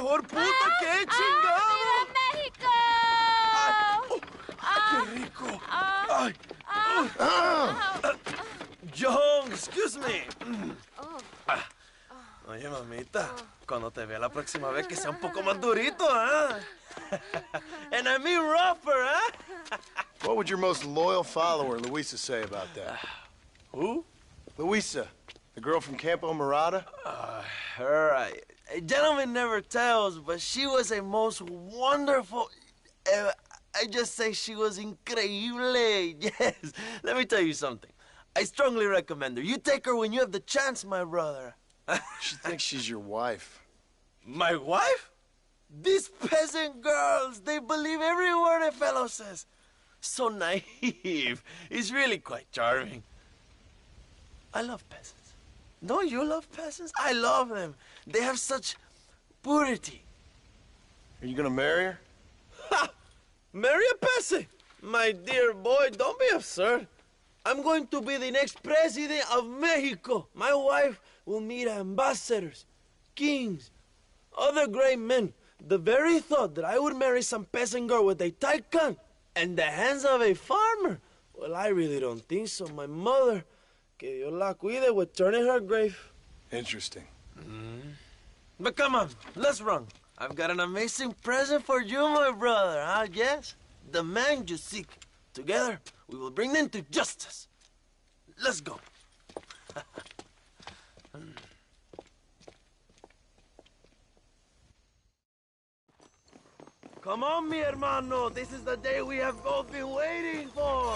mejor puta que he chingado. ¡Viva México! ¡Ay, qué rico! ¡Ay! John, excuse me. Oye, mamita, cuando te vea la próxima vez que sea un poco más durito, ¿ah? And I mean rougher, ¿ah? What would your most loyal follower, Luisa, say about that? Who? Luisa, the girl from Campo Mirada? Her, a gentleman never tells, but she was a most wonderful... I just say she was increíble. Yes. Let me tell you something. I strongly recommend her. You take her when you have the chance, my brother. She thinks she's your wife. My wife? These peasant girls, they believe every word a fellow says. So naive. It's really quite charming. I love peasants. Don't you love peasants? I love them. They have such purity. Are you gonna marry her? Ha! Marry a peasant? My dear boy, don't be absurd. I'm going to be the next president of Mexico. My wife will meet ambassadors, kings, other great men. The very thought that I would marry some peasant girl with a tight gun and the hands of a farmer, well, I really don't think so. My mother, que Dios la cuide, would turn in her grave. Interesting. But come on, let's run. I've got an amazing present for you, my brother, huh? Yes, the man you seek. Together, we will bring them to justice. Let's go. Come on, mi hermano. This is the day we have both been waiting for.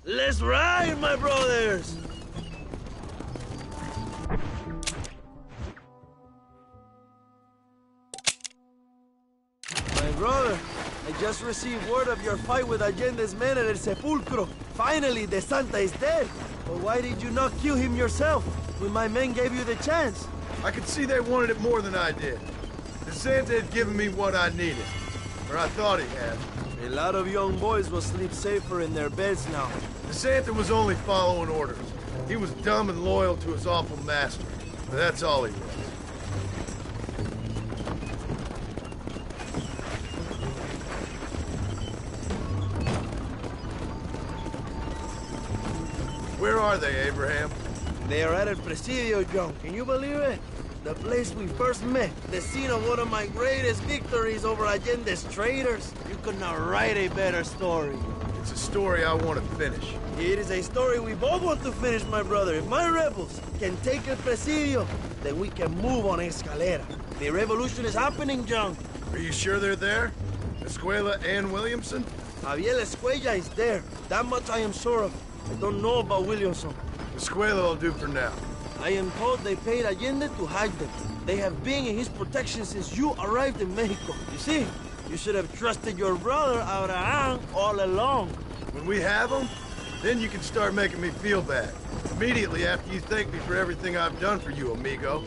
Let's ride, my brothers. brother, I just received word of your fight with Allende's men at El Sepulcro. Finally, the Santa is dead. But why did you not kill him yourself when my men gave you the chance? I could see they wanted it more than I did. The Santa had given me what I needed. Or I thought he had. A lot of young boys will sleep safer in their beds now. The Santa was only following orders. He was dumb and loyal to his awful master. But that's all he was. Where are they, Abraham? They are at El Presidio, John. Can you believe it? The place we first met. The scene of one of my greatest victories over Allende's traitors. You could not write a better story. It's a story I want to finish. It is a story we both want to finish, my brother. If my rebels can take El Presidio, then we can move on Escalera. The revolution is happening, John. Are you sure they're there? Escuela and Williamson? Javier Escuella is there. That much I am sure of. I don't know about Williamson. Escuela will do for now. I am told they paid Allende to hide them. They have been in his protection since you arrived in Mexico. You see, you should have trusted your brother, Abraham, all along. When we have them, then you can start making me feel bad. Immediately after you thank me for everything I've done for you, amigo.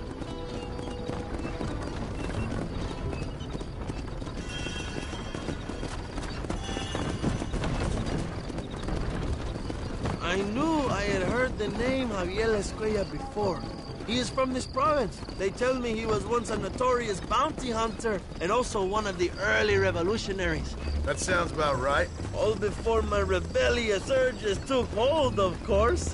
I knew I had heard the name Javier Escuella before. He is from this province. They tell me he was once a notorious bounty hunter and also one of the early revolutionaries. That sounds about right. All before my rebellious urges took hold, of course.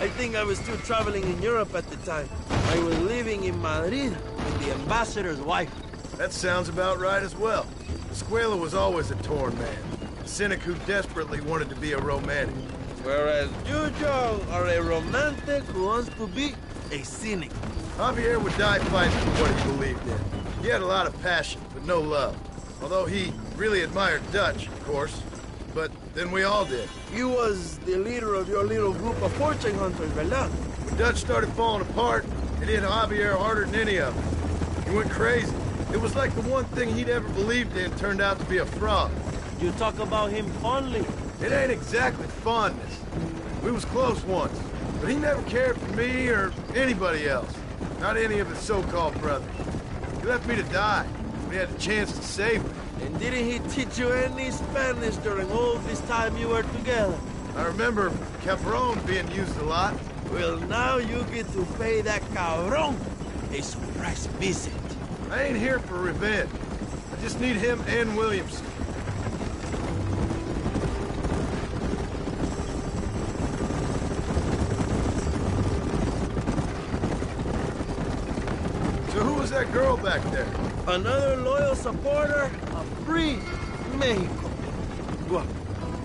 I think I was still traveling in Europe at the time. I was living in Madrid with the ambassador's wife. That sounds about right as well. Escuela was always a torn man. A cynic who desperately wanted to be a romantic. Whereas you, Joe, are a romantic who wants to be a cynic. Javier would die fighting for what he believed in. He had a lot of passion, but no love. Although he really admired Dutch, of course. But then we all did. You was the leader of your little group of fortune hunters, ¿verdad? When Dutch started falling apart, it hit Javier harder than any of them. He went crazy. It was like the one thing he'd ever believed in turned out to be a fraud. You talk about him fondly. It ain't exactly fondness. We was close once, but he never cared for me or anybody else. Not any of his so-called brothers. He left me to die. We had the chance to save me. And didn't he teach you any Spanish during all this time you were together? I remember Cabron being used a lot. Well, now you get to pay that cabron a surprise visit. I ain't here for revenge. I just need him and Williamson. So who was that girl back there? Another loyal supporter of free Mexico. What?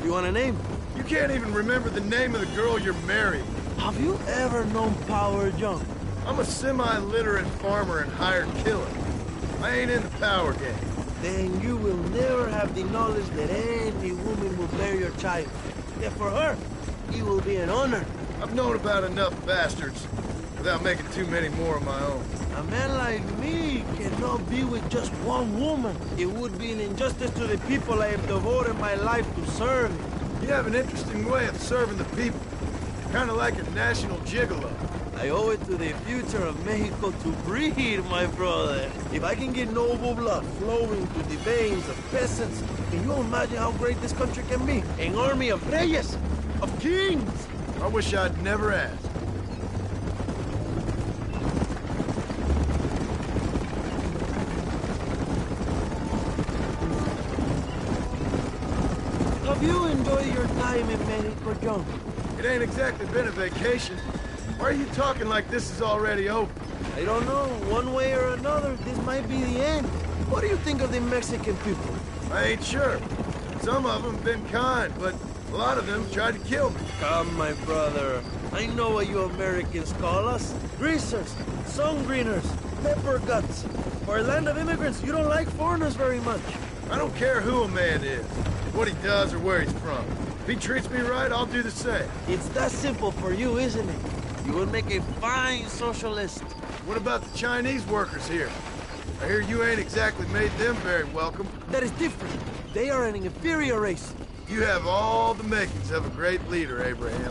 You want a name? You can't even remember the name of the girl you're marrying. Have you ever known power, John? I'm a semi-literate farmer and hired killer. I ain't in the power game. Then you will never have the knowledge that any woman will bear your child. Yet for her, it will be an honor. I've known about enough bastards without making too many more of my own. A man like me cannot be with just one woman. It would be an injustice to the people I have devoted my life to serve. You have an interesting way of serving the people. Kind of like a national gigolo. I owe it to the future of Mexico to breed, my brother. If I can get noble blood flowing through the veins of peasants, can you imagine how great this country can be? An army of reyes, of kings. I wish I'd never asked. Have you enjoyed your time in Mexico, John? It ain't exactly been a vacation. Why are you talking like this is already over? I don't know. One way or another, this might be the end. What do you think of the Mexican people? I ain't sure. Some of them have been kind, but a lot of them tried to kill me. Come, my brother. I know what you Americans call us. Greasers, sun greeners, pepper guts. For a land of immigrants, you don't like foreigners very much. I don't care who a man is, what he does or where he's from. If he treats me right, I'll do the same. It's that simple for you, isn't it? You would make a fine socialist. What about the Chinese workers here? I hear you ain't exactly made them very welcome. That is different. They are an inferior race. You have all the makings of a great leader, Abraham.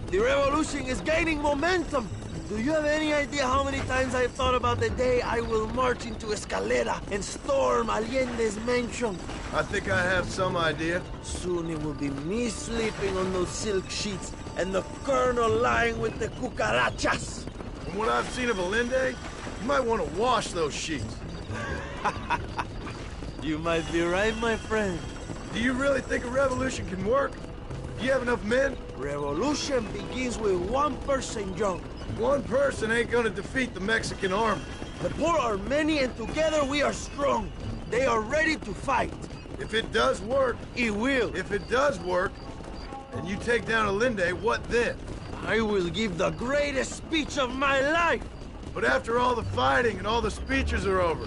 The revolution is gaining momentum. Do you have any idea how many times I've thought about the day I will march into Escalera and storm Allende's mansion? I think I have some idea. Soon it will be me sleeping on those silk sheets and the colonel lying with the cucarachas. From what I've seen of Allende, you might want to wash those sheets. You might be right, my friend. Do you really think a revolution can work? Do you have enough men? Revolution begins with one person, John. One person ain't gonna defeat the Mexican army. The poor are many and together we are strong. They are ready to fight. If it does work... It will. If it does work, and you take down Allende, what then? I will give the greatest speech of my life. But after all the fighting and all the speeches are over,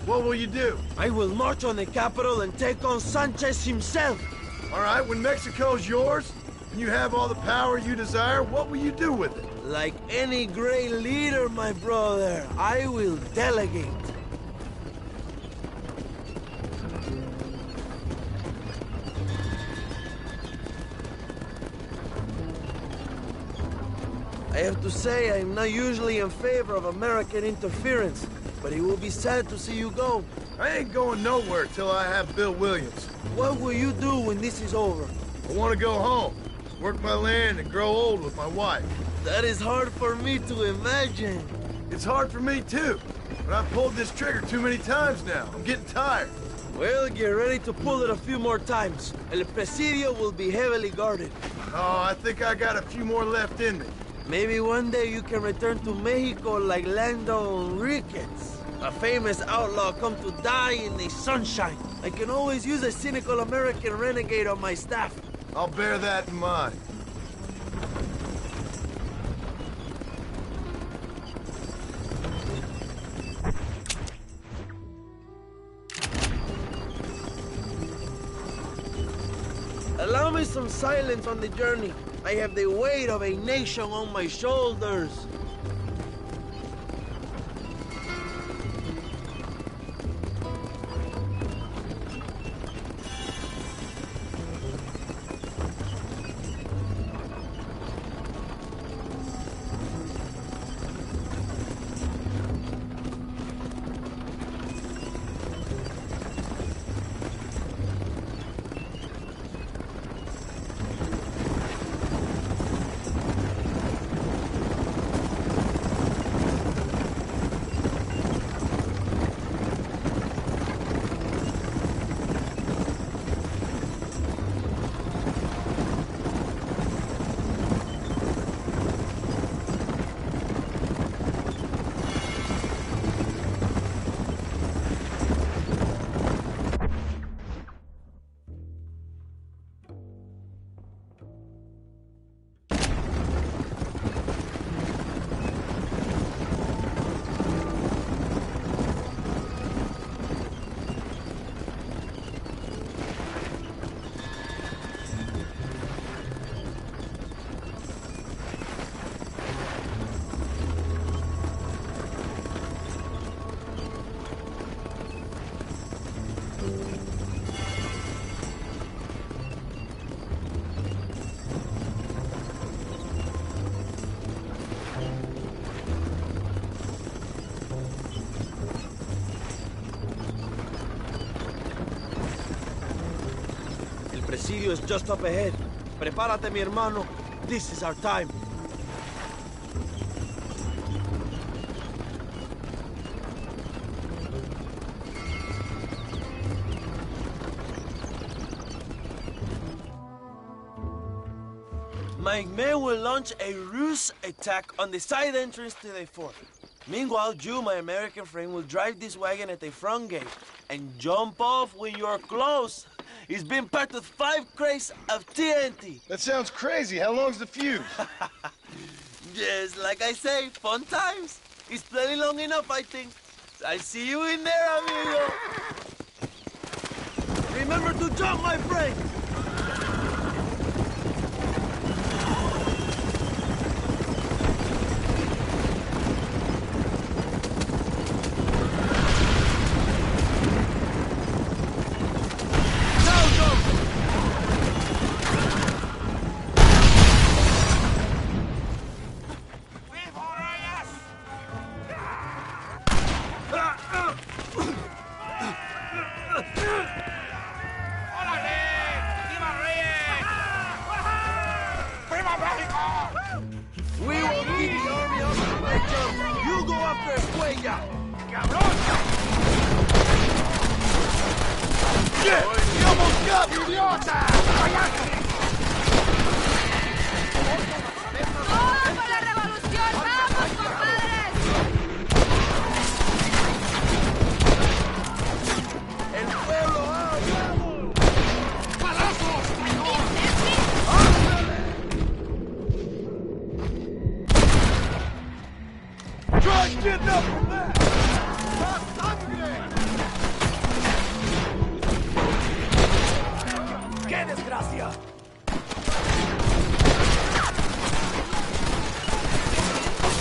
what will you do? I will march on the capital and take on Sanchez himself. All right, when Mexico's yours, and you have all the power you desire, what will you do with it? Like any great leader, my brother, I will delegate. I have to say, I'm not usually in favor of American interference, but it will be sad to see you go. I ain't going nowhere till I have Bill Williams. What will you do when this is over? I want to go home, work my land, and grow old with my wife. That is hard for me to imagine. It's hard for me, too. But I've pulled this trigger too many times now. I'm getting tired. Well, get ready to pull it a few more times. El Presidio will be heavily guarded. Oh, I think I got a few more left in me. Maybe one day you can return to Mexico like Lando Enriquez. A famous outlaw come to die in the sunshine. I can always use a cynical American renegade on my staff. I'll bear that in mind. Allow me some silence on the journey. I have the weight of a nation on my shoulders. Presidio is just up ahead. Prepárate, mi hermano. This is our time. My men will launch a ruse attack on the side entrance to the fort. Meanwhile, you, my American friend, will drive this wagon at the front gate and jump off when you're close. It's been packed with 5 crates of TNT. That sounds crazy. How long's the fuse? Yes, like I say, fun times. It's plenty long enough, I think. I see you in there, amigo. Remember to jump, my friend. We will keep the army up to my jump. You go after Escuella. ¡Cabrón! ¡Shit! ¡Y almost got me, idiota! ¡Payaso! ¡Todos por la revolución! ¡Vamos, compadres! El pueblo habla. ¡Balazos! Try getting up from that! ¡Más sangre! ¡Qué desgracia!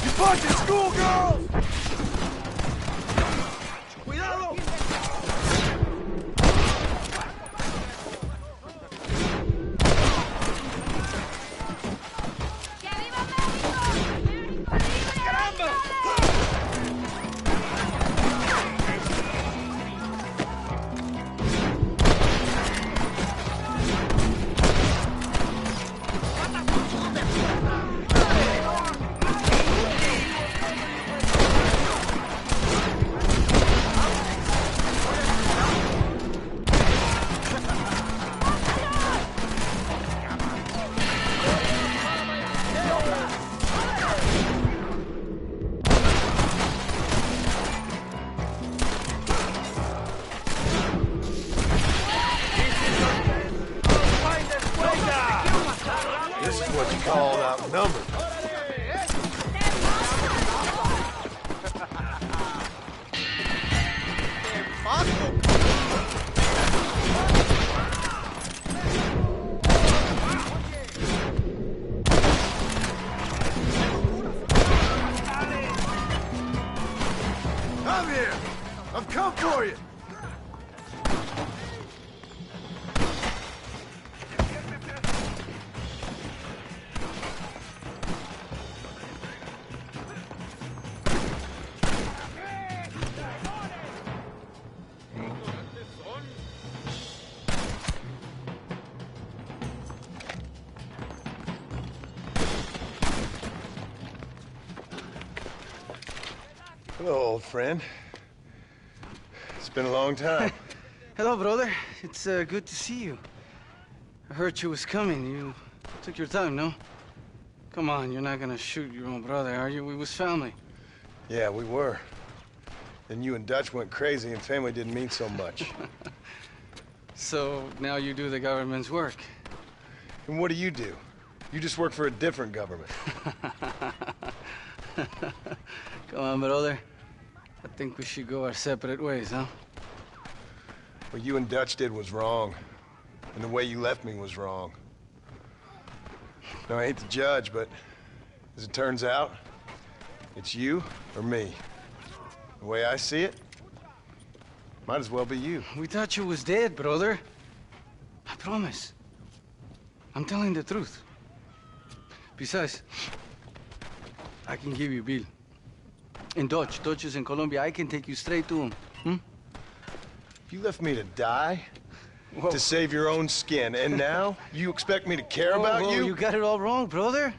You punching schoolgirls! ¡Cuidado! ¡Que viva México! ¡Caramba! This is what you call outnumbered. I'm here! I've come for you! Hello, old friend. It's been a long time. Hello, brother. It's good to see you. I heard you was coming. You took your time, no? Come on, you're not gonna shoot your own brother, are you? We was family. Yeah, we were. Then you and Dutch went crazy and family didn't mean so much. So now you do the government's work. And what do? You just work for a different government. Come on, brother. I think we should go our separate ways, huh? What you and Dutch did was wrong. And the way you left me was wrong. Now, I hate to judge, but as it turns out, it's you or me. The way I see it, might as well be you. We thought you was dead, brother. I promise. I'm telling the truth. Besides, I can give you Bill. And Dutch. Dutch is in Colombia. I can take you straight to him. Hmm? You left me to die? Whoa. To save your own skin, and now you expect me to care about Whoa, you? You got it all wrong, brother.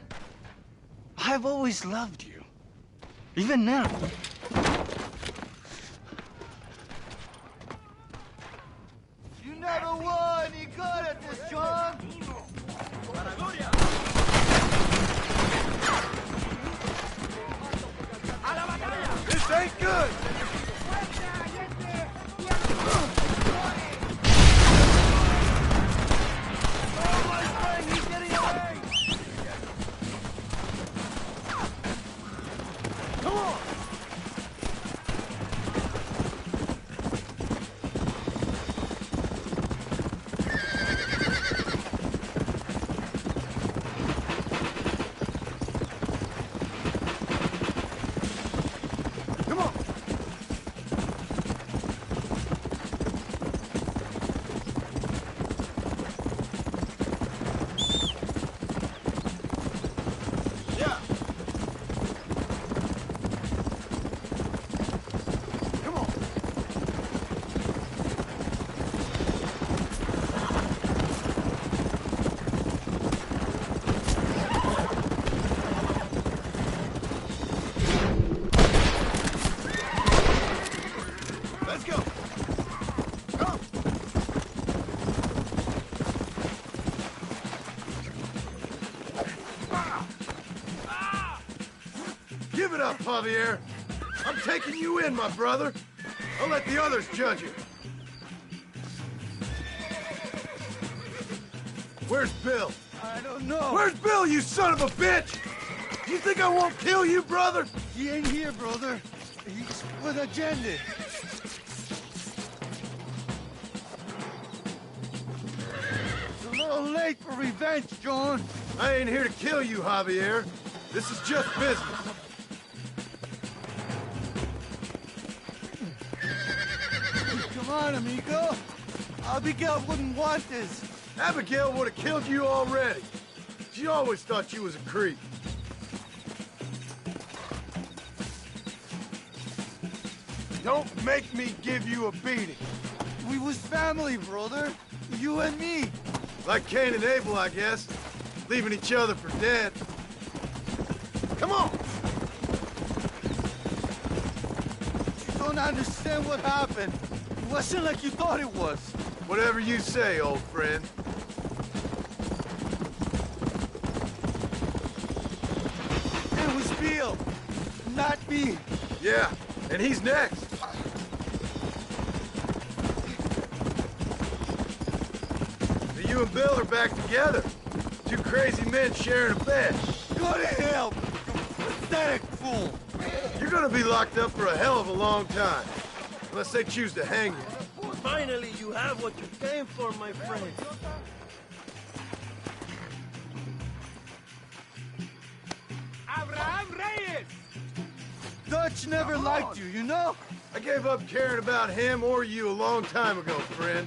I've always loved you. Even now. You never won any good at this, John. This ain't good! Come on! it up, Javier. I'm taking you in, my brother. I'll let the others judge you. Where's Bill? I don't know. Where's Bill, you son of a bitch? You think I won't kill you, brother? He ain't here, brother. He's with agenda. It's a little late for revenge, John. I ain't here to kill you, Javier. This is just business. Come on, amigo. Abigail wouldn't want this. Abigail would have killed you already. She always thought you was a creep. Don't make me give you a beating. We was family, brother. You and me. Like Cain and Abel, I guess. Leaving each other for dead. Come on! You don't understand what happened. It wasn't like you thought it was. Whatever you say, old friend. It was Bill, not me. Yeah, and he's next. So you and Bill are back together. Two crazy men sharing a bed. Go to hell, you pathetic fool. You're gonna be locked up for a hell of a long time. Unless they choose to hang you. Finally, you have what you came for, my friend. Abraham Reyes! Dutch never liked you, you know? I gave up caring about him or you a long time ago, friend.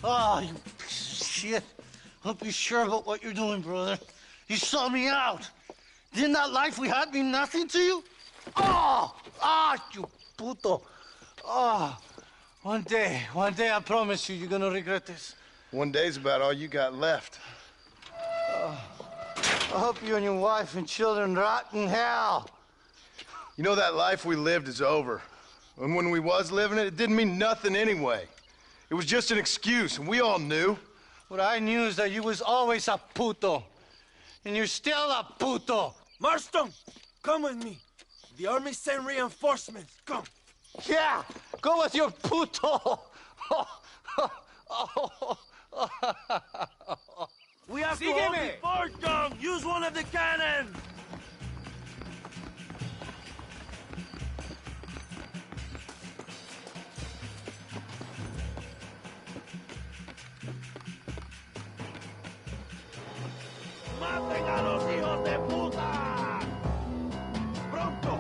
Oh, you piece of shit. Hope you're sure about what you're doing, brother. You saw me out. Didn't that life we had mean nothing to you? Oh! Ah, you puto. Oh, one day, I promise you, you're gonna regret this. One day's about all you got left. I hope you and your wife and children rot in hell. You know that life we lived is over. And when we was living it, it didn't mean nothing anyway. It was just an excuse, and we all knew. What I knew is that you was always a puto. And you're still a puto. Marston, come with me. The army sent reinforcements. Come. Yeah, go with your puto. We have to hold the fort, John. Use one of the cannons. ¡Maten a los hijos de puta! ¡Pronto!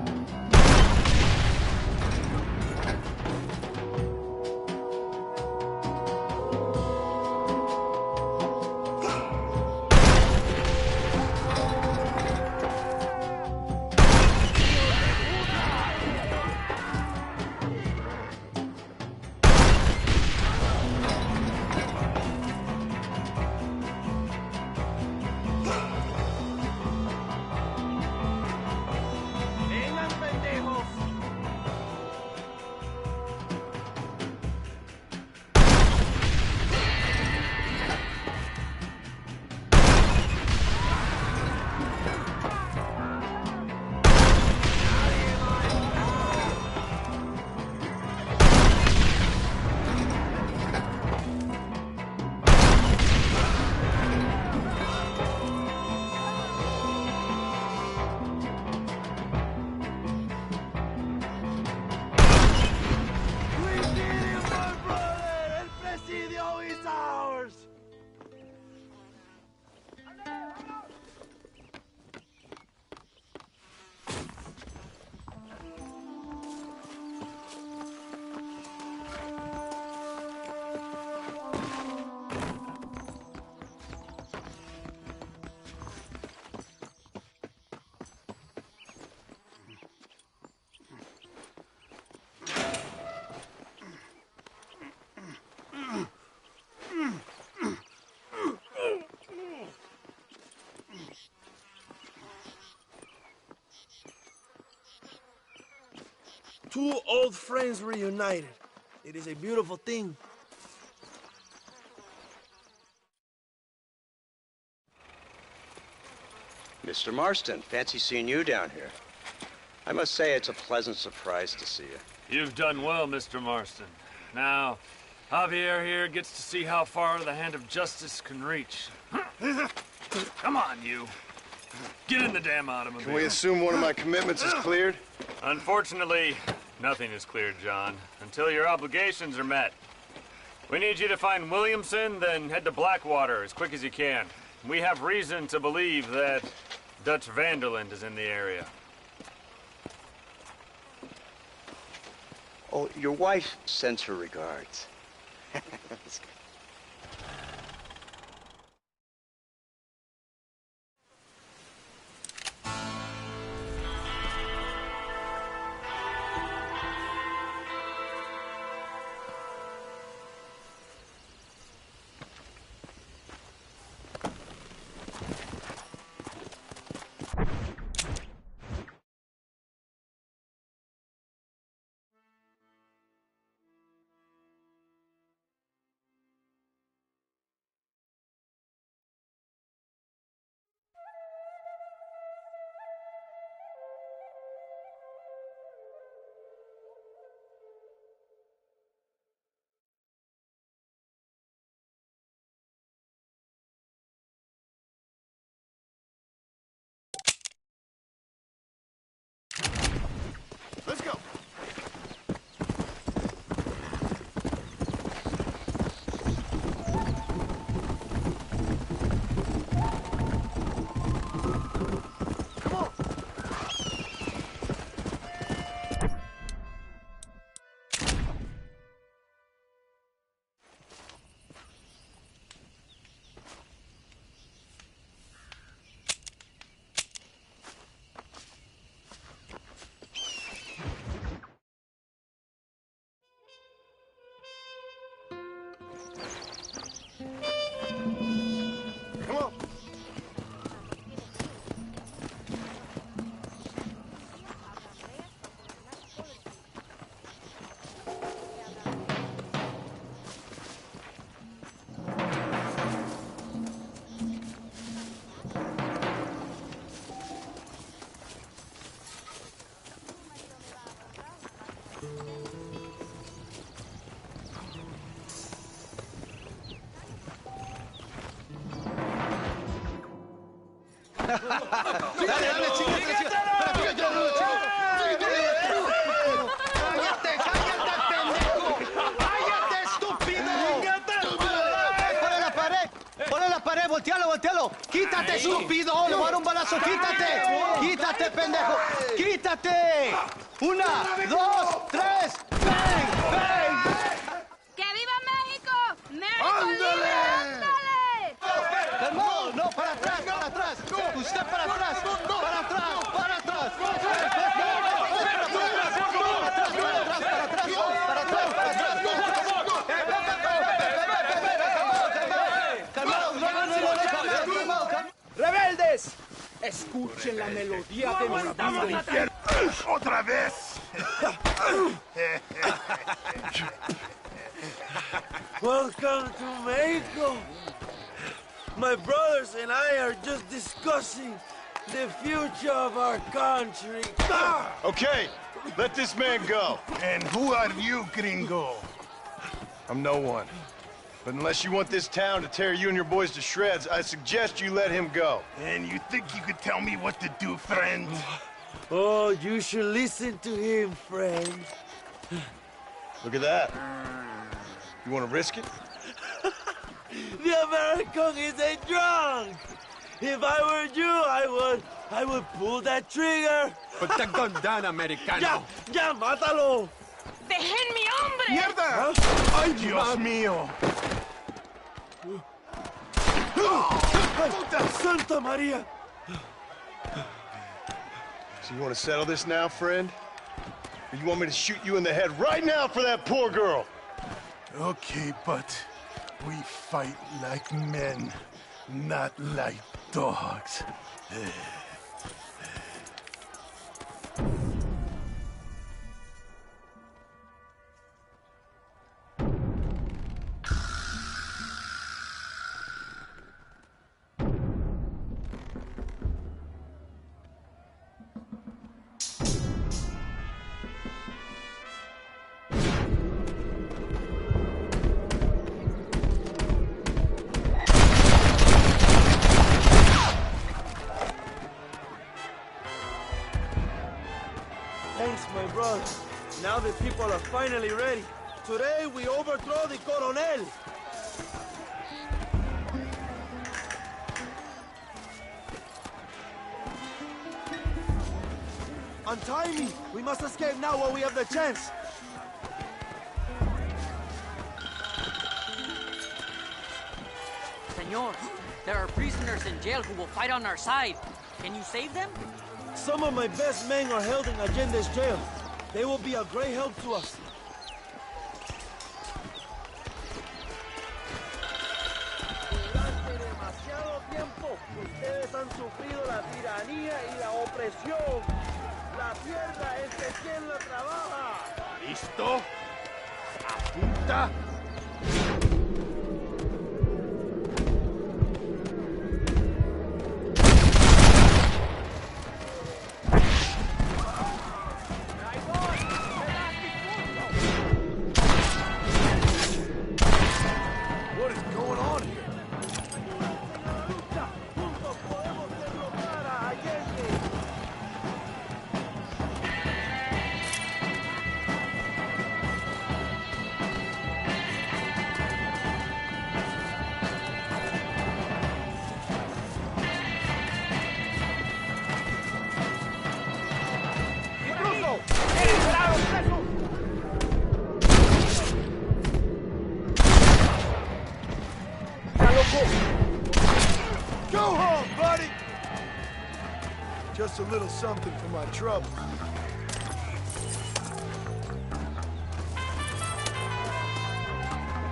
Two old friends reunited. It is a beautiful thing. Mr. Marston, fancy seeing you down here. I must say it's a pleasant surprise to see you. You've done well, Mr. Marston. Now, Javier here gets to see how far the hand of justice can reach. Come on, you. Get in the damn automobile. Can we assume one of my commitments is cleared? Unfortunately, nothing is cleared, John, until your obligations are met. We need you to find Williamson, then head to Blackwater as quick as you can. We have reason to believe that Dutch Vanderland is in the area. Oh, your wife sends her regards. Let's go. Come on. Come on. ¡Voltealo! ¡Quítate, estúpido! ¡Le voy a dar un balazo! ¡Quítate! ¡Quítate, pendejo! ¡Quítate! ¡Una, dos, tres! ¡Bang! ¡Bang! ¡Que viva México! ¡México libre! ¡Ándale! ¡Calmado! ¡No! ¡Para atrás! ¡Para atrás! ¡Usted para atrás! ¡Para atrás! ¡Para atrás! ¡Rebeldes! Escuchen la melodía de mi vida. ¡Otra vez! Welcome to Mexico. My brothers and I are just discussing the future of our country. Okay, let this man go. And who are you, gringo? I'm no one. But unless you want this town to tear you and your boys to shreds, I suggest you let him go. And you think you could tell me what to do, friend? Oh, you should listen to him, friend. Look at that. You want to risk it? The American is a drunk. If I were you, I would pull that trigger. Put the gun down, Americano. Ya, mátalo. ¡Dejen mi hombre! ¡Mierda! ¡Ay, Dios mío! Santa Maria. So you want to settle this now, friend? Or you want me to shoot you in the head right now for that poor girl? Okay, but we fight like men, not like dogs. the people are finally ready. Today we overthrow the Coronel. Untie me! We must escape now while we have the chance. Senor, there are prisoners in jail who will fight on our side. Can you save them? Some of my best men are held in Allende's jail. They will be a great help to us. Durante demasiado tiempo, ustedes han sufrido la tiranía y la opresión. La tierra es de quien la trabaja. ¿Listo? ¡Apunta! Go home, buddy! Just a little something for my trouble.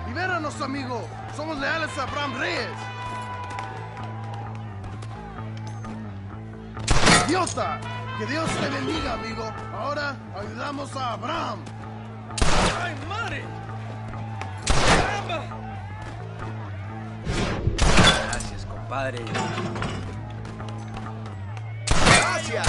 ¡Libéranos, amigo! ¡Somos leales a Abraham Reyes! ¡Idiota! ¡Que Dios te bendiga, amigo! Ahora ayudamos a Abraham. ¡Ay, madre! ¡Caramba! Gracias, compadre. ¡Gracias!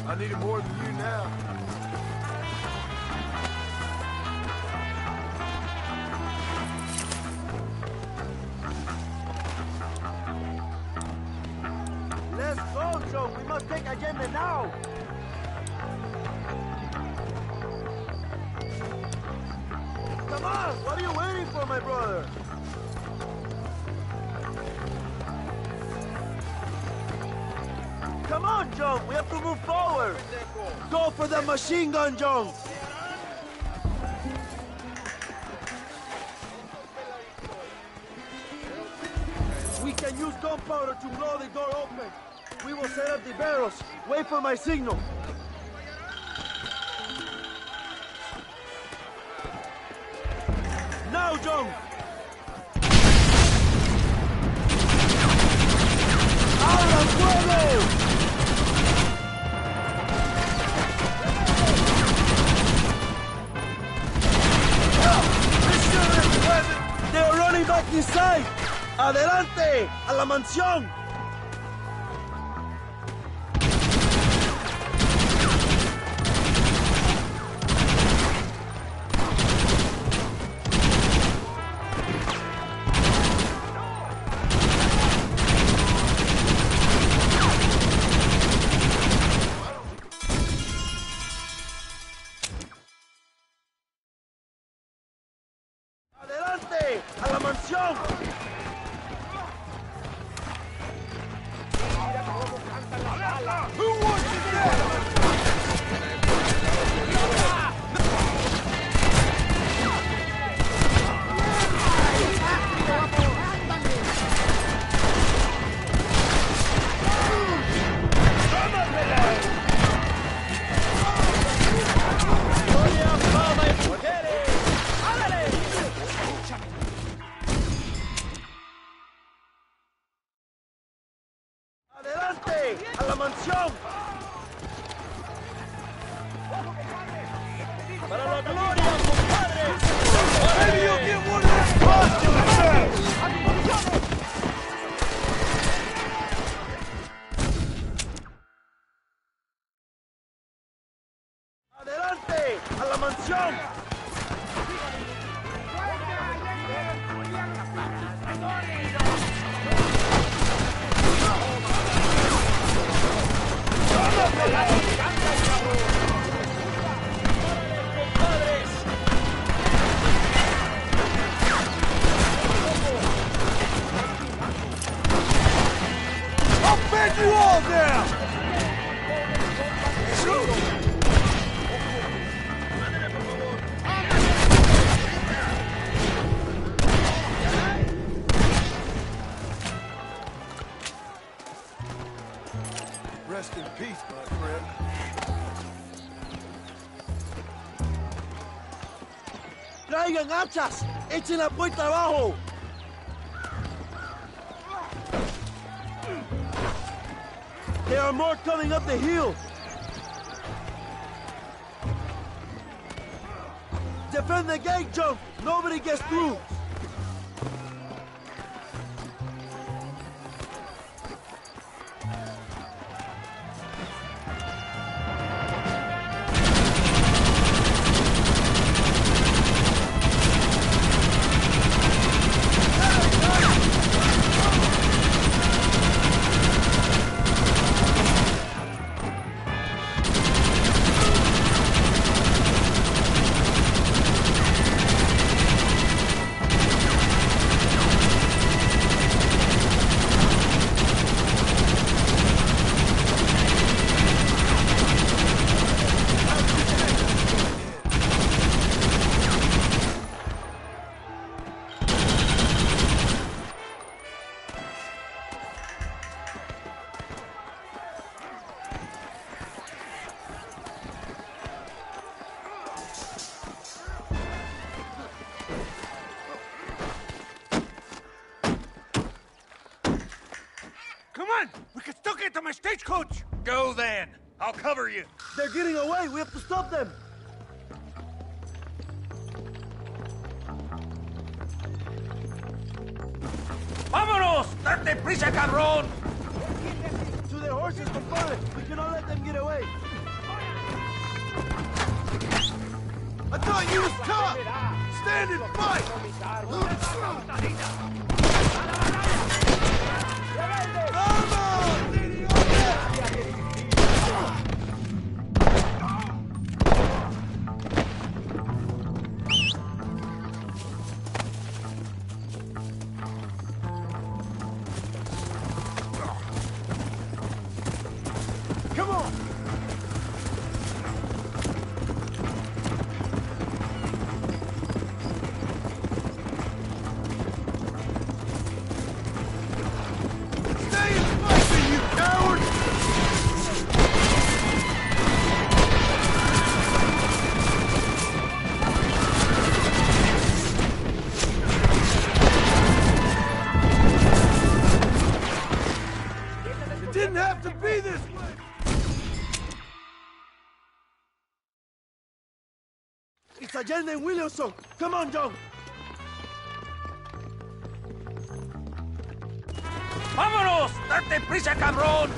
I need it more than you now. Let's go, Joe. We must take Allende now. Come on. What are you waiting for, my brother? Come on, John. We have to move forward. Go for the machine gun, John. We can use gunpowder to blow the door open. We will set up the barrels. Wait for my signal. Now, John. ¡Abra fuego! ¡Adelante! ¡A la mansión! ¡Adelante! ¡A la mansión! ¡Adelante! ¡A la mansión! ¡Para la gloria, compadre! ¡Adelante! ¡A la mansión! I'll bend you all down! Rest in peace, my friend. ¡Traigan hachas! ¡Echen la puerta abajo! There are more coming up the hill! Defend the gate, John! Nobody gets through! Come on! We can still get to my stagecoach! Go then! I'll cover you! They're getting away! We have to stop them! ¡Vámonos! ¡Date prisa, cabrón! To their horses, compadre! We cannot let them get away! I thought you was tough! Stand and fight! ¡Vamos, Come on! Stay and fight me, you coward! It didn't have to be this way! It's Allende and Williamson! Come on, John! ¡Vamos! ¡Date prisa, cabrón!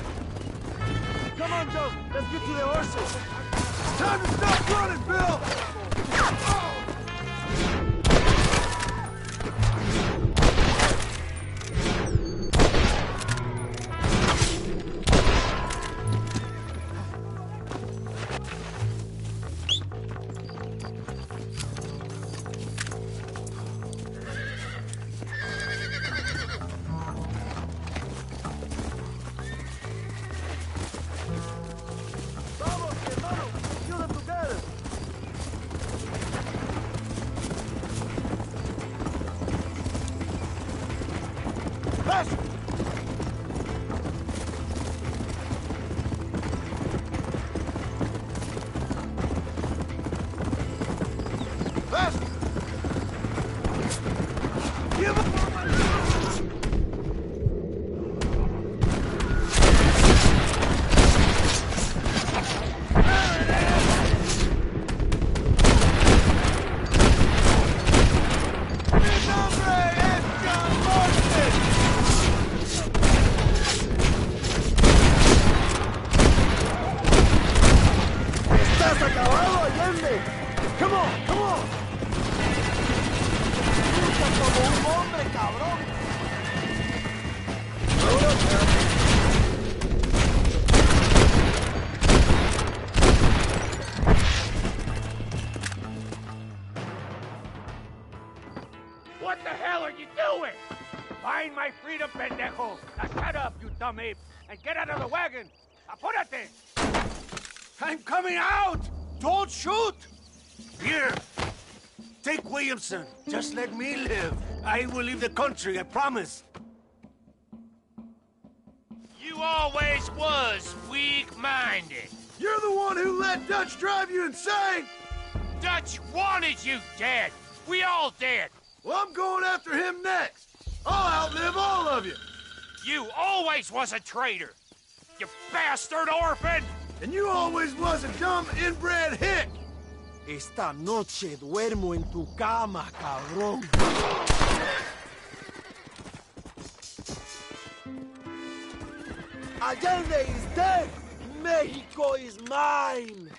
Come on, Joe. Let's get to the horses. Time to stop running, Bill! What the hell are you doing? Find my freedom, pendejo! Now shut up, you dumb ape, and get out of the wagon! Apúrate! I'm coming out! Don't shoot! Here, take Williamson. Just let me live. I will leave the country, I promise. You always was weak-minded. You're the one who let Dutch drive you insane! Dutch wanted you dead. We all did. Well, I'm going after him next. I'll outlive all of you. You always was a traitor. You bastard orphan! And you always was a dumb inbred hick. Esta noche duermo en tu cama, cabrón. Allende is dead. Mexico is mine.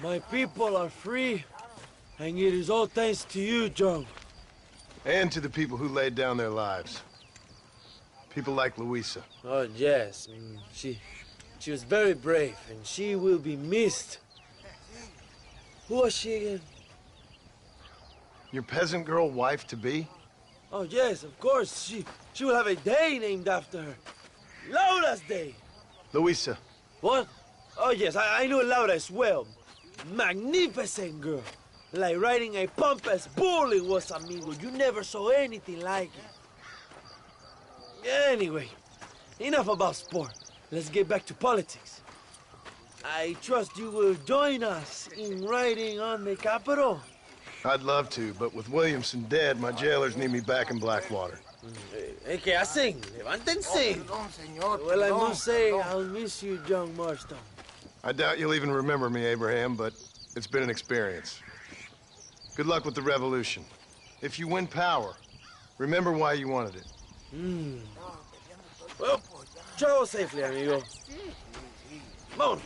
My people are free, and it is all thanks to you, Joe. And to the people who laid down their lives. People like Luisa. Oh, yes. She was very brave, and she will be missed. Who was she again? Your peasant girl wife-to-be? Oh, yes, of course. She will have a day named after her. Laura's Day. Luisa. What? Oh, yes, I know Laura as well. Magnificent girl. Like riding a pompous bull it was, amigo. You never saw anything like it. Anyway, enough about sport. Let's get back to politics. I trust you will join us in riding on the Capitol. I'd love to, but with Williamson dead, my jailers need me back in Blackwater. ¿Qué hacen? Levántense. Well, I must say, I'll miss you, John Marston. I doubt you'll even remember me, Abraham, but it's been an experience. Good luck with the revolution. If you win power, remember why you wanted it. Well, travel safely, amigo. Vámonos.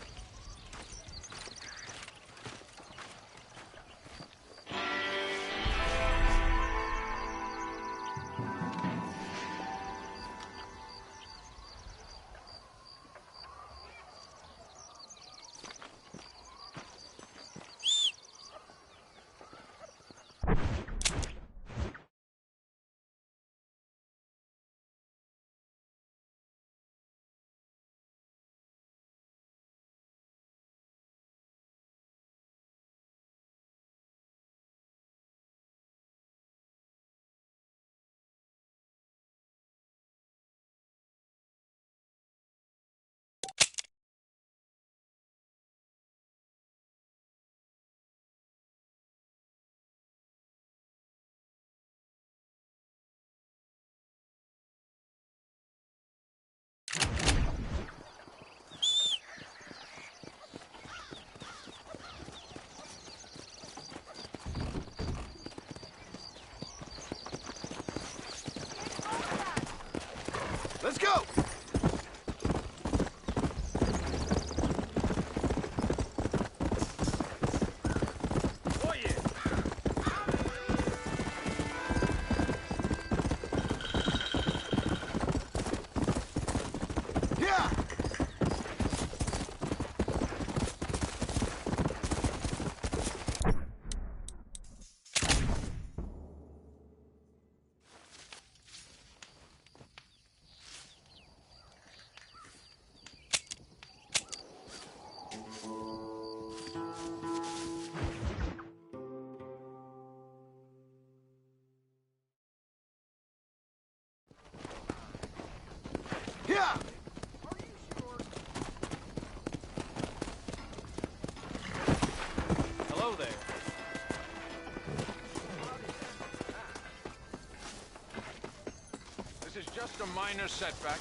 minor setback.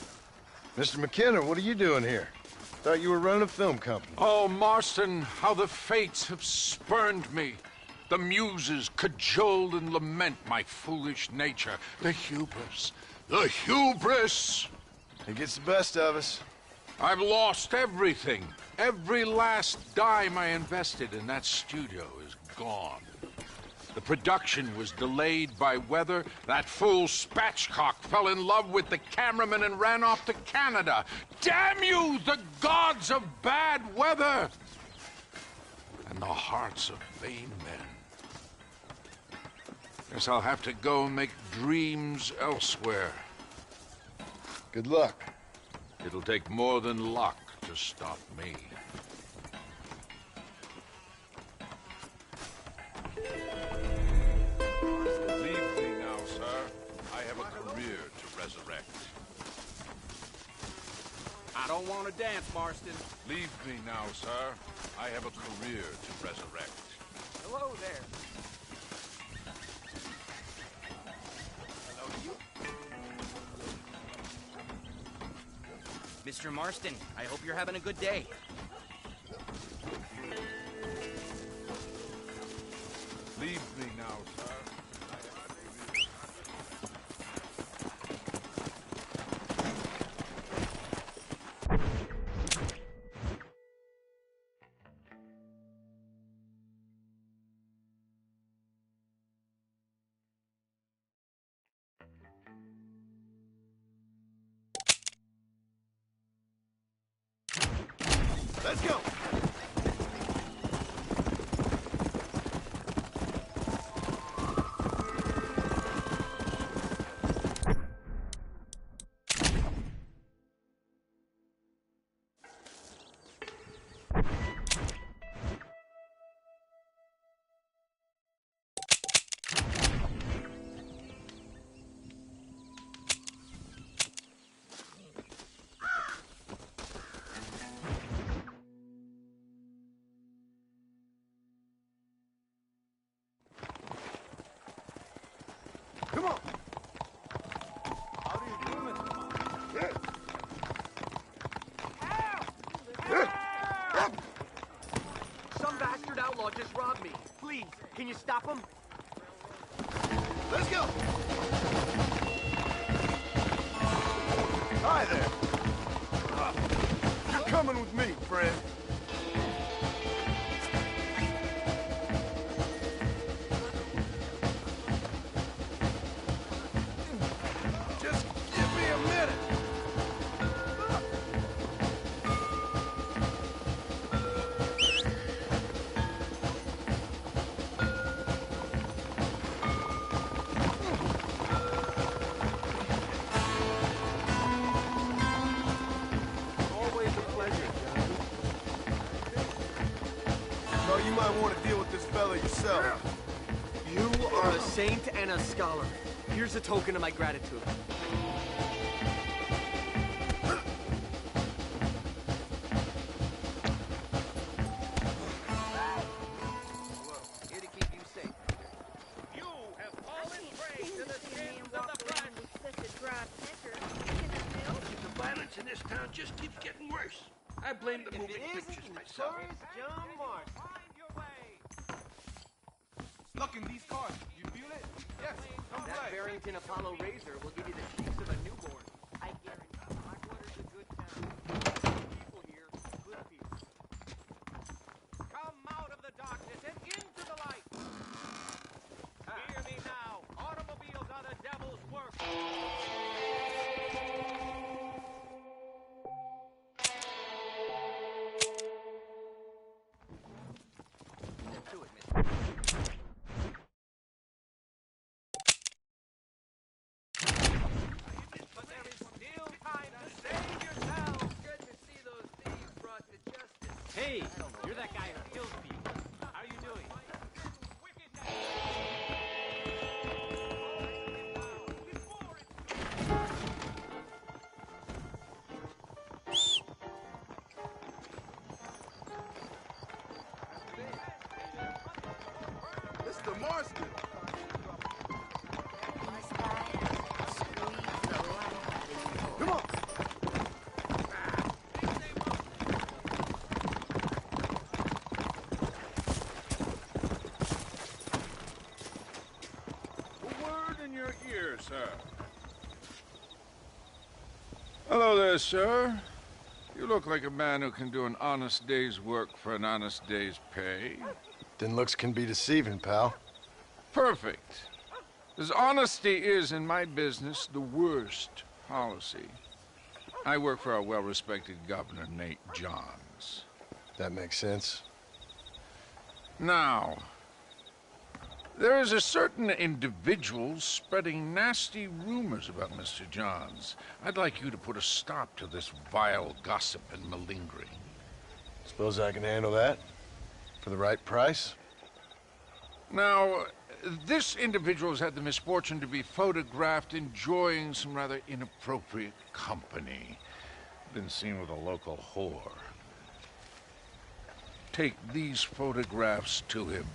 Mr. McKenna, what are you doing here? Thought you were running a film company. Oh, Marston, how the fates have spurned me. The muses cajole and lament my foolish nature. The hubris. The hubris! It gets the best of us. I've lost everything. Every last dime I invested in that studio is gone. The production was delayed by weather. That fool Spatchcock fell in love with the cameraman and ran off to Canada. Damn you, the gods of bad weather! And the hearts of vain men. Guess I'll have to go and make dreams elsewhere. Good luck. It'll take more than luck to stop me. Leave me now, sir. I have a career to resurrect. I don't want to dance, Marston. Leave me now, sir. I have a career to resurrect. Hello there. Hello to you. Mr. Marston, I hope you're having a good day. Leave me now, sir. Let's go! Come on! How do you do, Mr. Marston? Some bastard outlaw just robbed me. Please, can you stop him? Let's go! Hi there! You're coming with me, friend. Just give me a minute. Always a pleasure, John. No, you might want to deal with this fella yourself. You are a saint and a scholar. Here's a token of my gratitude. Here to keep you safe. You have fallen prey to the sins of the flesh. The violence in this town just keeps getting worse. I blame the moving pictures myself. John Marston. Find your way. Look in these cars. You feel it? Yes. That Barrington Apollo Razor will give you the shakes of a newborn. I guarantee. Blackwater's a good town. People here, good people. Come out of the darkness and into the light. Hear me now. Automobiles are the devil's work. Step to it, mister. But there is still time to save yourselves. Good to see those thieves brought to justice. Hey, you're that guy who kills people. How you doing? Mr. Marston! Squeeze the life out of Hello there, sir. You look like a man who can do an honest day's work for an honest day's pay. Then looks can be deceiving, pal. Perfect. As honesty is, in my business, the worst policy. I work for our well-respected governor, Nate Johns. That makes sense. Now, there is a certain individual spreading nasty rumors about Mr. Johns. I'd like you to put a stop to this vile gossip and malingering. Suppose I can handle that? For the right price? Now, this individual has had the misfortune to be photographed enjoying some rather inappropriate company. Been seen with a local whore. Take these photographs to him.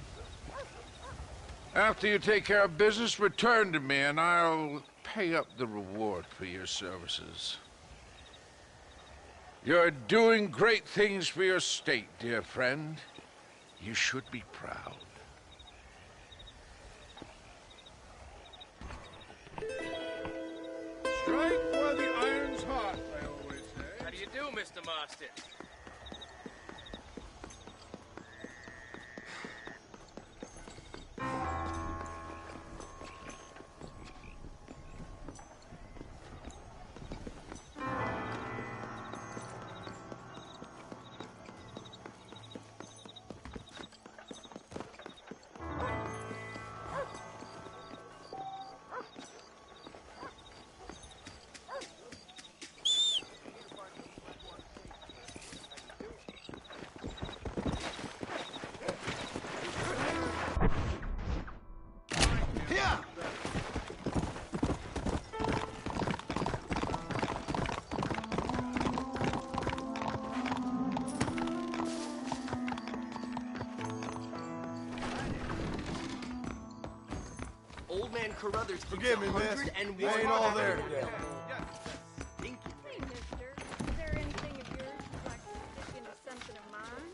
After you take care of business, return to me and I'll pay up the reward for your services. You're doing great things for your state, dear friend. You should be proud. Strike while the iron's hot, I always say. How do you do, Mr. Marston? Old man Carruthers Forgive me, miss. They ain't all there today. Hey, mister. Is there anything of yours you'd like to stick into something of mine?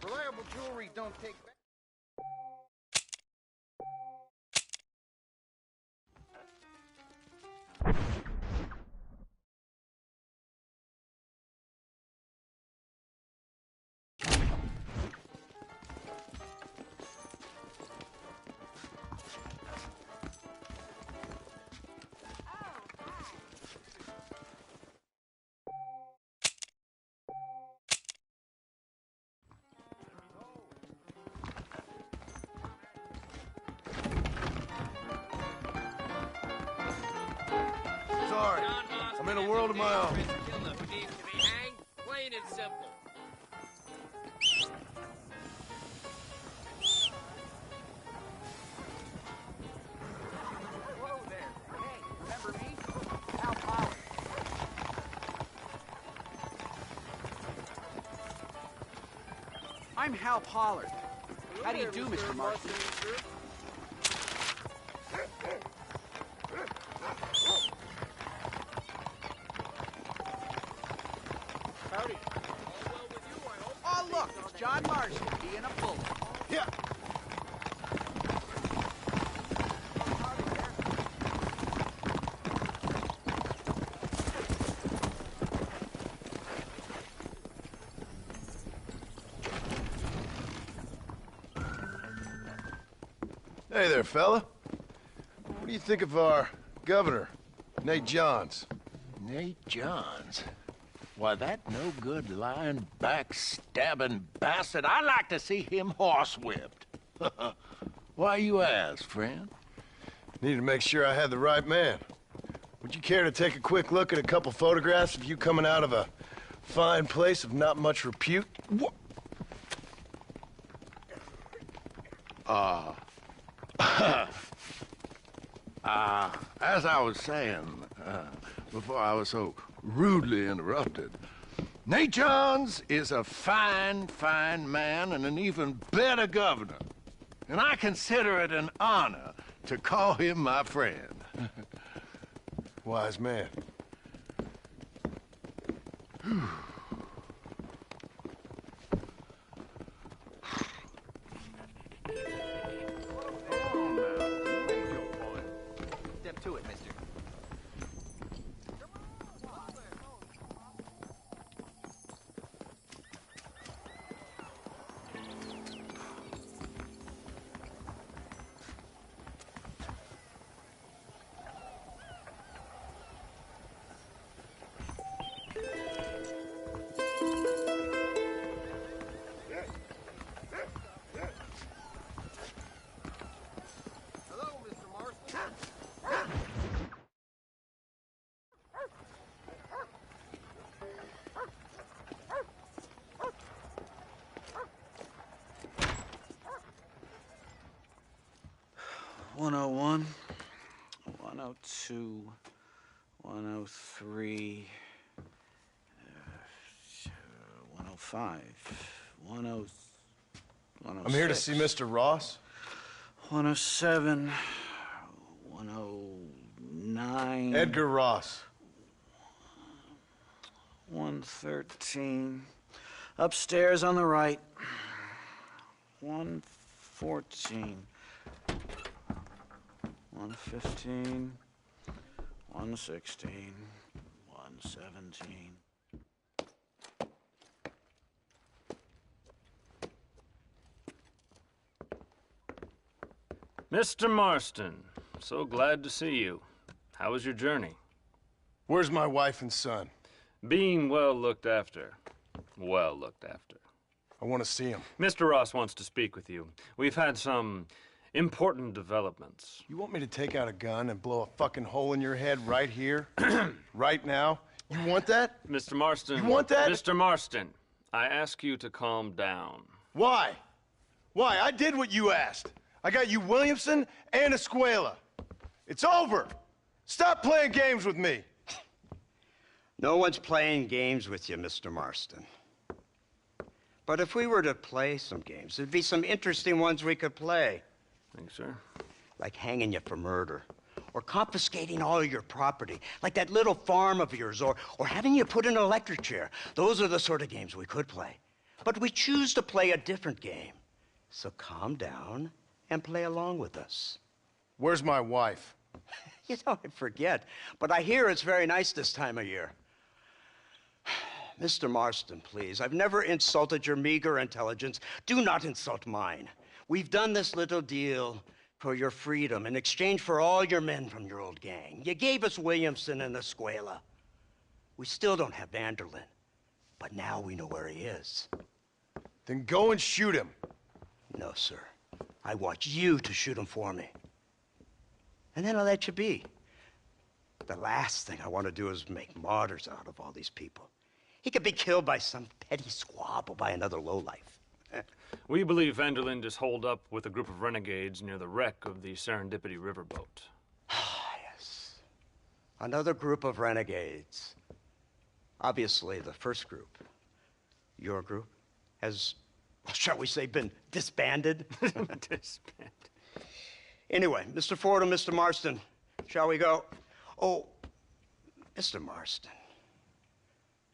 Reliable jewelry don't take back. Sorry, I'm in a world of my own. Killer who needs to be hanged, plain and simple. Whoa there. Hey, remember me? Hal Pollard. I'm Hal Pollard. How do you do, Mr. Marston? Howdy. All well with you, I hope. Oh, look, it's John Marston being a bull. Yeah. Hey there, fella. What do you think of our governor, Nate Johns? Nate Johns? Why, that no-good, lying, backstabbing bastard, I'd like to see him horsewhipped. Why you ask, friend? Needed to make sure I had the right man. Would you care to take a quick look at a couple photographs of you coming out of a fine place of not much repute? What? As I was saying, before I was so rudely interrupted, Nate Johns is a fine, fine man and an even better governor. And I consider it an honor to call him my friend. Wise man. Step to it, mister. 101, 102, 103, 105, 106. I'm here to see Mr. Ross. 107, 109. Edgar Ross. 113. Upstairs on the right. 114. 115. 116. 117. Mr. Marston, so glad to see you. How was your journey? Where's my wife and son? Being well looked after. Well looked after. I want to see him. Mr. Ross wants to speak with you. We've had some important developments. You want me to take out a gun and blow a fucking hole in your head right here? Right now? You want that? Mr. Marston. You want that? Mr. Marston, I ask you to calm down. Why? Why? I did what you asked. I got you Williamson and Escuela. It's over. Stop playing games with me. No one's playing games with you, Mr. Marston. But if we were to play some games, there'd be some interesting ones we could play. Thanks, sir. Like hanging you for murder, or confiscating all of your property, like that little farm of yours, or having you put in an electric chair. Those are the sort of games we could play. But we choose to play a different game. So calm down and play along with us. Where's my wife? You know, I forget, but I hear it's very nice this time of year. Mr. Marston, please, I've never insulted your meager intelligence. Do not insult mine. We've done this little deal for your freedom in exchange for all your men from your old gang. You gave us Williamson and Escuela. We still don't have Vanderlyn, but now we know where he is. Then go and shoot him. No, sir. I want you to shoot him for me. And then I'll let you be. The last thing I want to do is make martyrs out of all these people. He could be killed by some petty squabble by another lowlife. We believe Vanderlyn is holed up with a group of renegades near the wreck of the Serendipity riverboat. Yes. Another group of renegades. Obviously, the first group, your group, has, shall we say, been disbanded? Disbanded. Anyway, Mr. Ford and Mr. Marston, shall we go? Oh, Mr. Marston,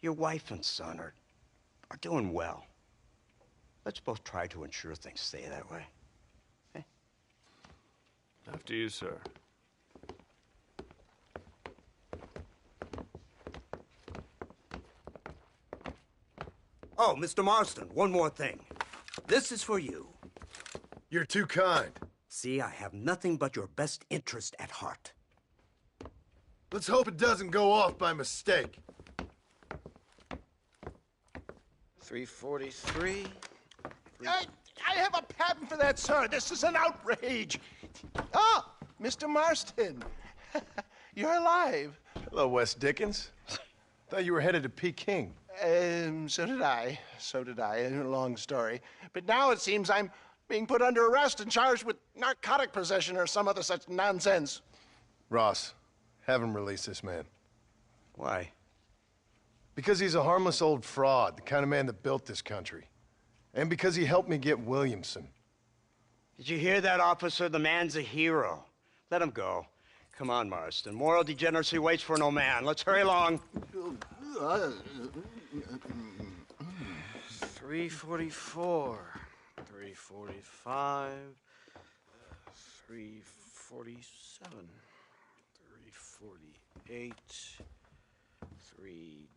your wife and son are doing well. Let's both try to ensure things stay that way. Okay? After you, sir. Oh, Mr. Marston, one more thing. This is for you. You're too kind. See, I have nothing but your best interest at heart. Let's hope it doesn't go off by mistake. 343. I have a patent for that, sir. This is an outrage. Ah, Mr. Marston. You're alive. Hello, Wes Dickens. Thought you were headed to Peking. So did I. So did I. A long story. But now it seems I'm being put under arrest and charged with narcotic possession or some other such nonsense. Ross, have him release this man. Why? Because he's a harmless old fraud, the kind of man that built this country. And because he helped me get Williamson. Did you hear that, officer? The man's a hero. Let him go. Come on, Marston. Moral degeneracy waits for no man. Let's hurry along. 344. 345. 347. 348. 3...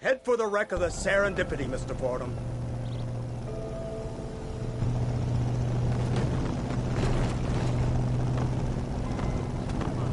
Head for the wreck of the Serendipity, Mr. Fordham.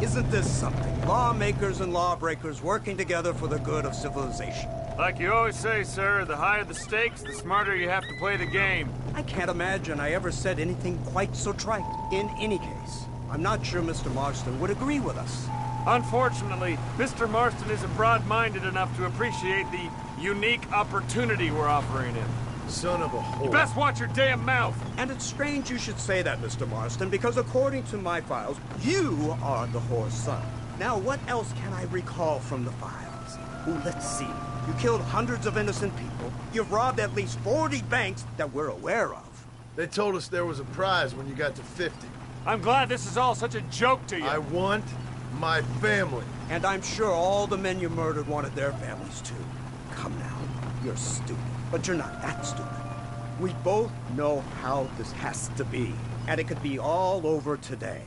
Isn't this something? Lawmakers and lawbreakers working together for the good of civilization. Like you always say, sir, the higher the stakes, the smarter you have to play the game. I can't imagine I ever said anything quite so trite. In any case, I'm not sure Mr. Marston would agree with us. Unfortunately, Mr. Marston isn't broad-minded enough to appreciate the unique opportunity we're offering him. Son of a whore. You best watch your damn mouth! And it's strange you should say that, Mr. Marston, because according to my files, you are the whore's son. Now, what else can I recall from the files? Ooh, let's see. You killed hundreds of innocent people. You've robbed at least 40 banks that we're aware of. They told us there was a prize when you got to 50. I'm glad this is all such a joke to you. I want my family. And I'm sure all the men you murdered wanted their families too. Come now, you're stupid, but you're not that stupid. We both know how this has to be, and it could be all over today.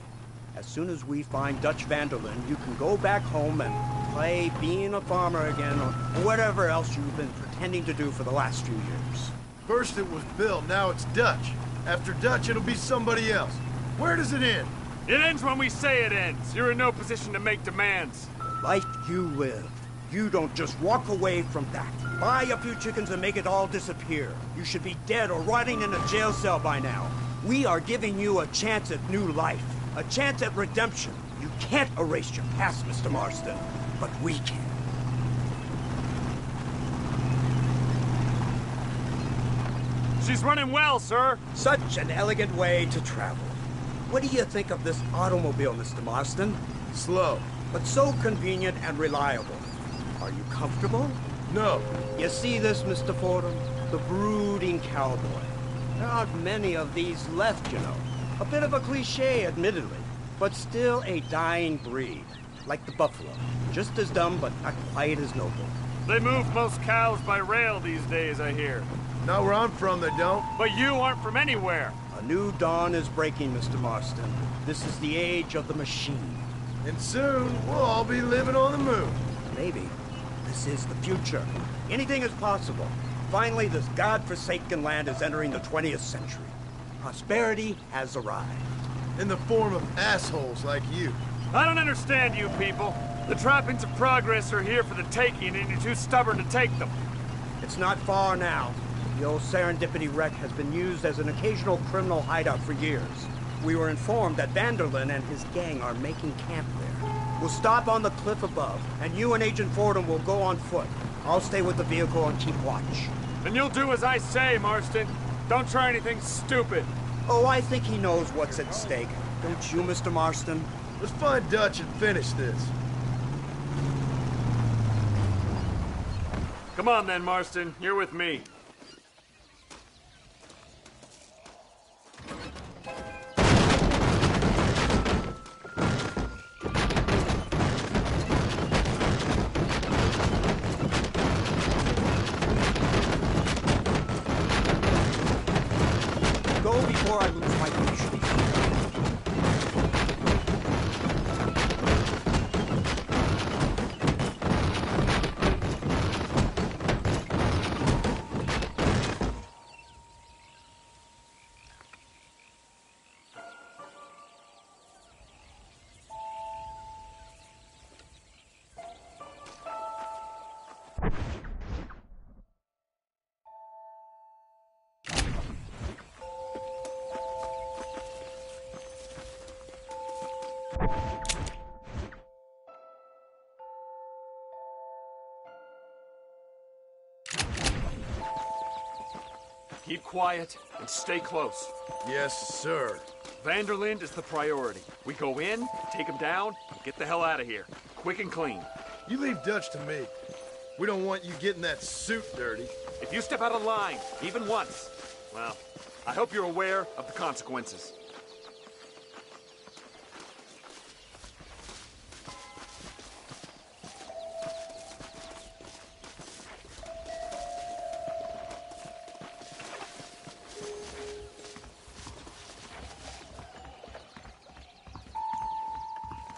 As soon as we find Dutch Vanderlyn, you can go back home and play being a farmer again, or whatever else you've been pretending to do for the last few years. First it was Bill, now it's Dutch. After Dutch, it'll be somebody else. Where does it end? It ends when we say it ends. You're in no position to make demands. Life you live. You don't just walk away from that. Buy a few chickens and make it all disappear. You should be dead or rotting in a jail cell by now. We are giving you a chance at new life. A chance at redemption. You can't erase your past, Mr. Marston. But we can. She's running well, sir. Such an elegant way to travel. What do you think of this automobile, Mr. Marston? Slow. But so convenient and reliable. Are you comfortable? No. You see this, Mr. Fordham? The brooding cowboy. There aren't many of these left, you know. A bit of a cliche, admittedly, but still a dying breed. Like the buffalo. Just as dumb, but not quite as noble. They move most cows by rail these days, I hear. Not where I'm from, they don't. But you aren't from anywhere. A new dawn is breaking, Mr. Marston. This is the age of the machine. And soon, we'll all be living on the moon. Maybe. This is the future. Anything is possible. Finally, this godforsaken land is entering the 20th century. Prosperity has arrived. In the form of assholes like you. I don't understand you people. The trappings of progress are here for the taking, and you're too stubborn to take them. It's not far now. The old Serendipity wreck has been used as an occasional criminal hideout for years. We were informed that Vanderlyn and his gang are making camp there. We'll stop on the cliff above, and you and Agent Fordham will go on foot. I'll stay with the vehicle and keep watch. And you'll do as I say, Marston. Don't try anything stupid. Oh, I think he knows what's at stake. Don't you, Mr. Marston? Let's find Dutch and finish this. Come on then, Marston. You're with me. Go before I lose my patience. Keep quiet and stay close. Yes, sir. Vanderlyn is the priority. We go in, take him down, and get the hell out of here. Quick and clean. You leave Dutch to me. We don't want you getting that suit dirty. If you step out of line, even once, well, I hope you're aware of the consequences.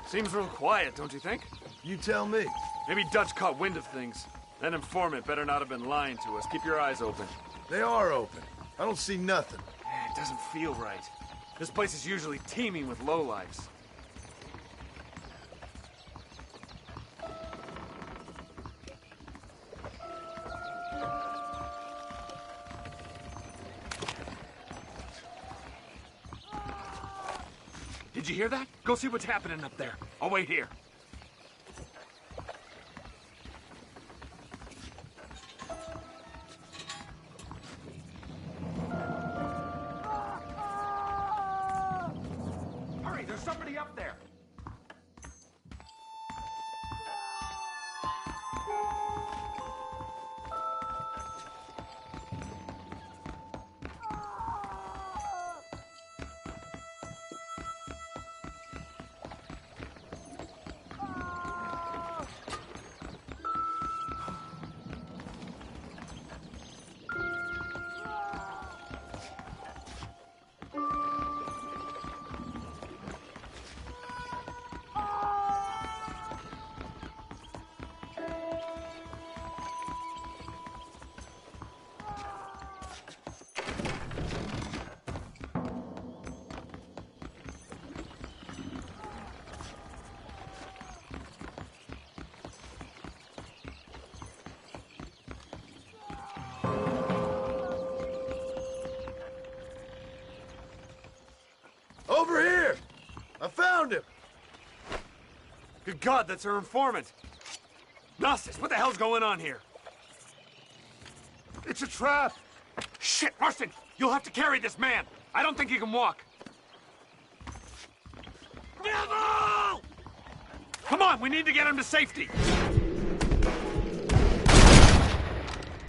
Seems real quiet, don't you think? You tell me. Maybe Dutch caught wind of things. That informant better not have been lying to us. Keep your eyes open. They are open. I don't see nothing. It doesn't feel right. This place is usually teeming with lowlifes. Did you hear that? Go see what's happening up there. I'll wait here. Hurry, there's somebody up there. Over here! I found him! Good God, that's our informant. Gnosis, what the hell's going on here? It's a trap! Shit, Marston! You'll have to carry this man! I don't think he can walk. Neville! Come on, we need to get him to safety!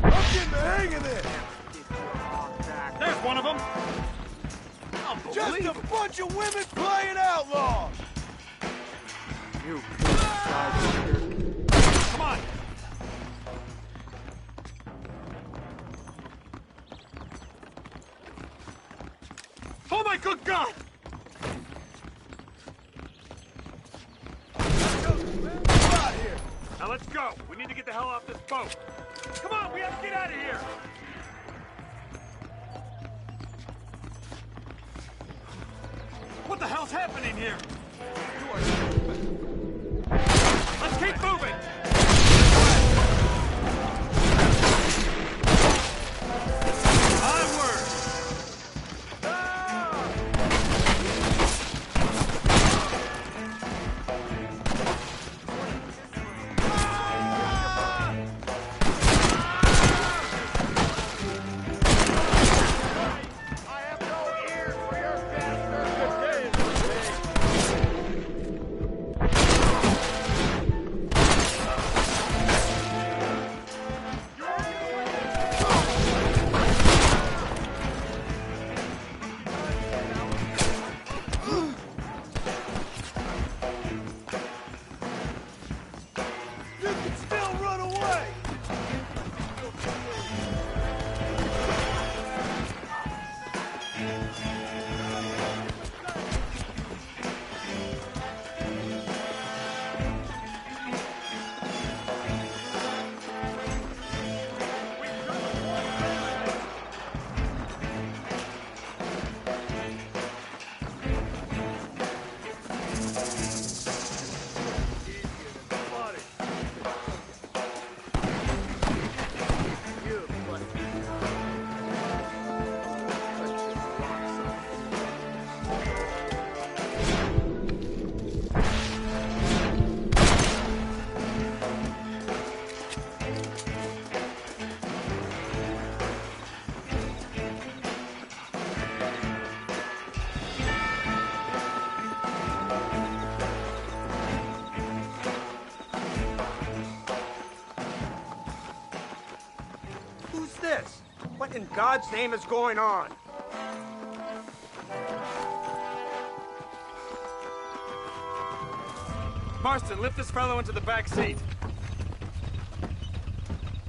I'm getting the hang of this! There's one of them! Just a bunch of women playing outlaw! You Come on! Oh my good God! Now let's go. We need to get the hell off this boat. Come on, we have to get out of here. What the hell's happening here? Let's keep moving. Onward. What in God's name is going on? Marston, lift this fellow into the back seat.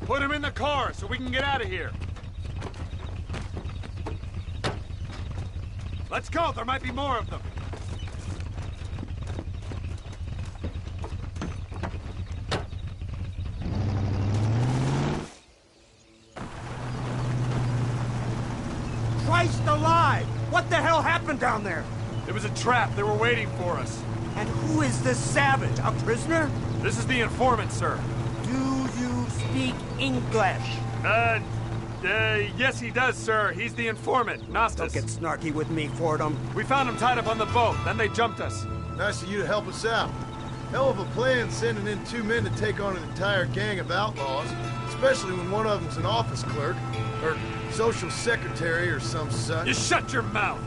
Put him in the car so we can get out of here. Let's go, there might be more of them. Christ alive! What the hell happened down there? It was a trap. They were waiting for us. And who is this savage? A prisoner? This is the informant, sir. Do you speak English? Yes, he does, sir. He's the informant, Nostos. Don't get snarky with me, Fordham. We found him tied up on the boat, then they jumped us. Nice of you to help us out. Hell of a plan sending in 2 men to take on an entire gang of outlaws, especially when one of them's an office clerk, or social secretary or some such. You shut your mouth!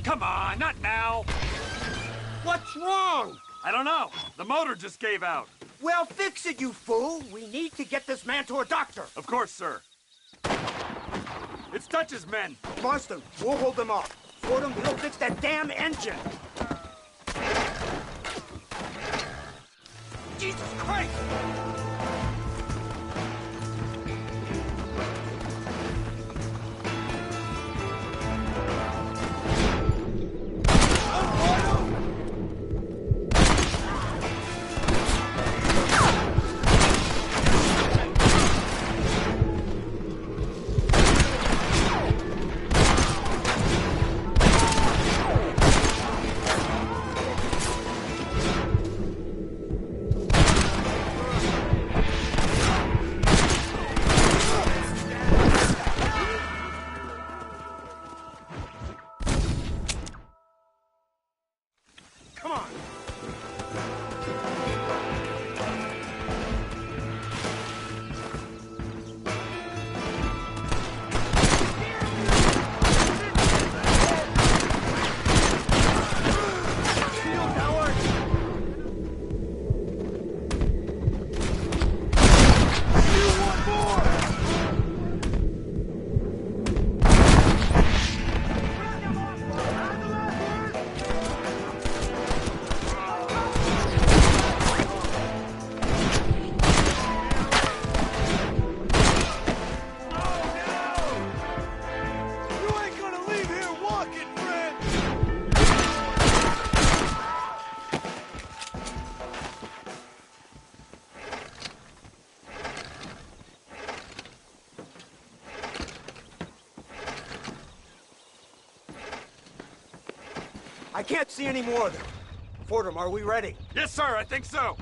Come on, not now! What's wrong? I don't know. The motor just gave out. Well, fix it, you fool! We need to get this man to a doctor! Of course, sir. It's Dutch's men. Marston, we'll hold them off. Fordham, we'll fix that damn engine! Jesus Christ! Come on! I can't see any more of them. Fordham, are we ready? Yes, sir, I think so.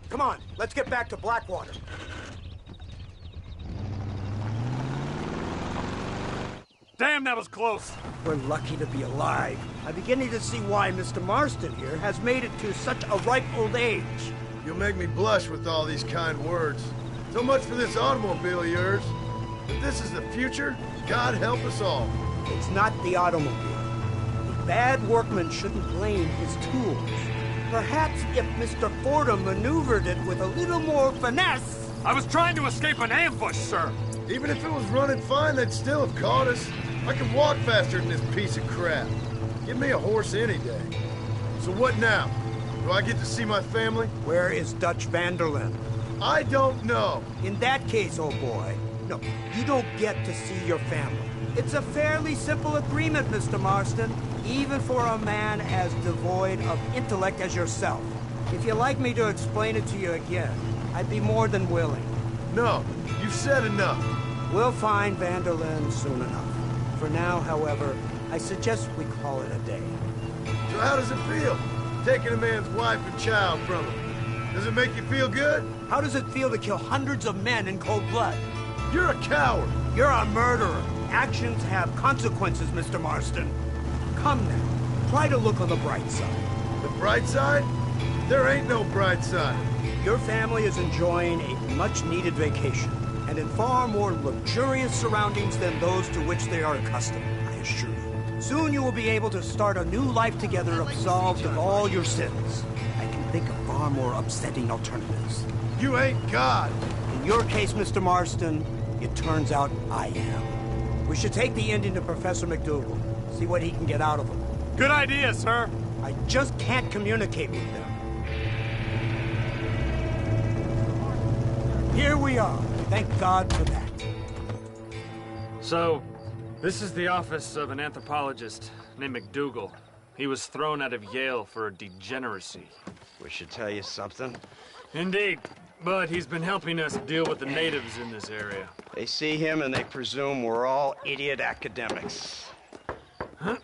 Come on, let's get back to Blackwater. Damn, that was close. We're lucky to be alive. I'm beginning to see why Mr. Marston here has made it to such a ripe old age. You'll make me blush with all these kind words. So much for this automobile of yours. If this is the future, God help us all. It's not the automobile. The bad workman shouldn't blame his tools. Perhaps if Mr. Fordham maneuvered it with a little more finesse... I was trying to escape an ambush, sir. Even if it was running fine, they'd still have caught us. I can walk faster than this piece of crap. Give me a horse any day. So what now? Do I get to see my family? Where is Dutch Vanderlyn? I don't know. In that case, old boy, no, you don't get to see your family. It's a fairly simple agreement, Mr. Marston, even for a man as devoid of intellect as yourself. If you'd like me to explain it to you again, I'd be more than willing. No, you've said enough. We'll find Vanderlyn soon enough. For now, however, I suggest we call it a day. So how does it feel, taking a man's wife and child from him? Does it make you feel good? How does it feel to kill hundreds of men in cold blood? You're a coward. You're a murderer. Actions have consequences, Mr. Marston. Come now, try to look on the bright side. The bright side? There ain't no bright side. Your family is enjoying a much-needed vacation, and in far more luxurious surroundings than those to which they are accustomed, I assure you. Soon you will be able to start a new life together, absolved of all your sins. I can think of far more upsetting alternatives. You ain't God. In your case, Mr. Marston, it turns out I am. We should take the Indian to Professor McDougal, see what he can get out of him. Good idea, sir. I just can't communicate with them. Here we are. Thank God for that. So, this is the office of an anthropologist named McDougal. He was thrown out of Yale for degeneracy. We should tell you something. Indeed, but he's been helping us deal with the natives in this area. They see him and they presume we're all idiot academics. Huh?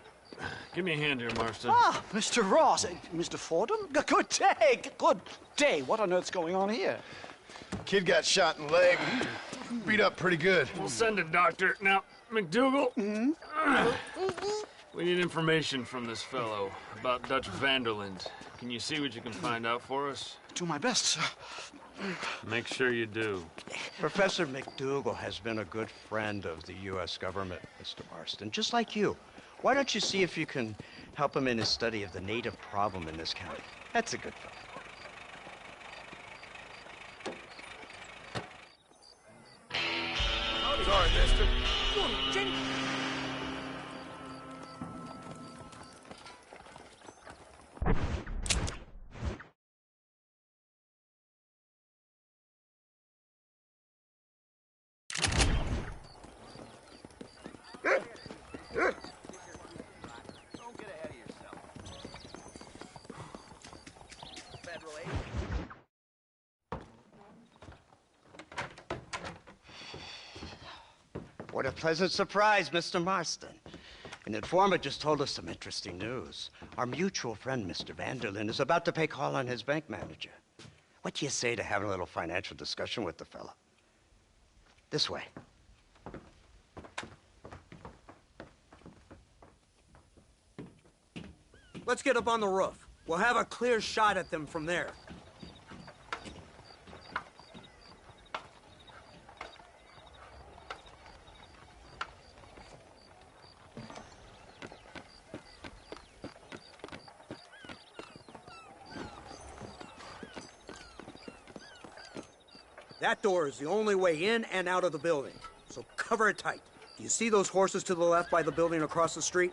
Give me a hand here, Marston. Ah, Mr. Ross. Mr. Fordham? Good day. Good day. What on earth's going on here? Kid got shot in the leg. Beat up pretty good. We'll send a doctor. Now, McDougal, we need information from this fellow about Dutch Vanderland. Can you see what you can find out for us? Do my best, sir. Make sure you do. Professor McDougal has been a good friend of the U.S. government, Mr. Marston, just like you. Why don't you see if you can help him in his study of the native problem in this county? That's a good fellow. Sorry, mister. Don't get ahead of yourself. Federal agent. What a pleasant surprise, Mr. Marston. An informant just told us some interesting news. Our mutual friend, Mr. Vanderlyn, is about to pay call on his bank manager. What do you say to having a little financial discussion with the fella? This way. Let's get up on the roof. We'll have a clear shot at them from there. That door is the only way in and out of the building, so cover it tight. Do you see those horses to the left by the building across the street?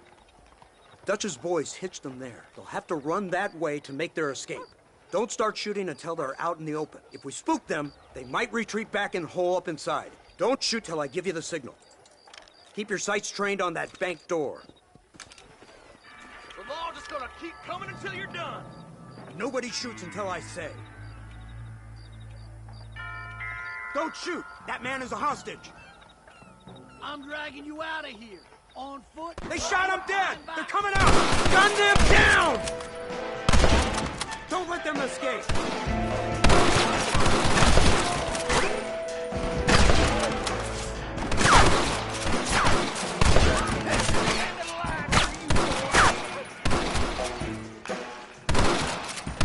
Dutch's boys hitched them there. They'll have to run that way to make their escape. Don't start shooting until they're out in the open. If we spook them, they might retreat back and hole up inside. Don't shoot till I give you the signal. Keep your sights trained on that bank door. We're all just gonna keep coming until you're done. Nobody shoots until I say. Don't shoot! That man is a hostage. I'm dragging you out of here. On foot. They shot him dead! They're coming out! Gun them down! Don't let them escape!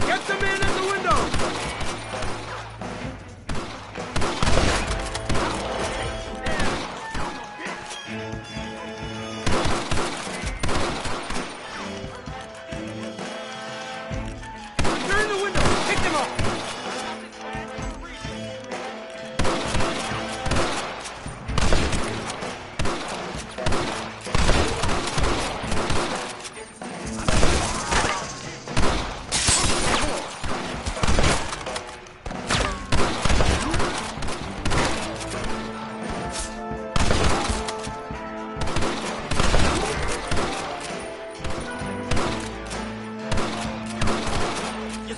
Get the man in the window!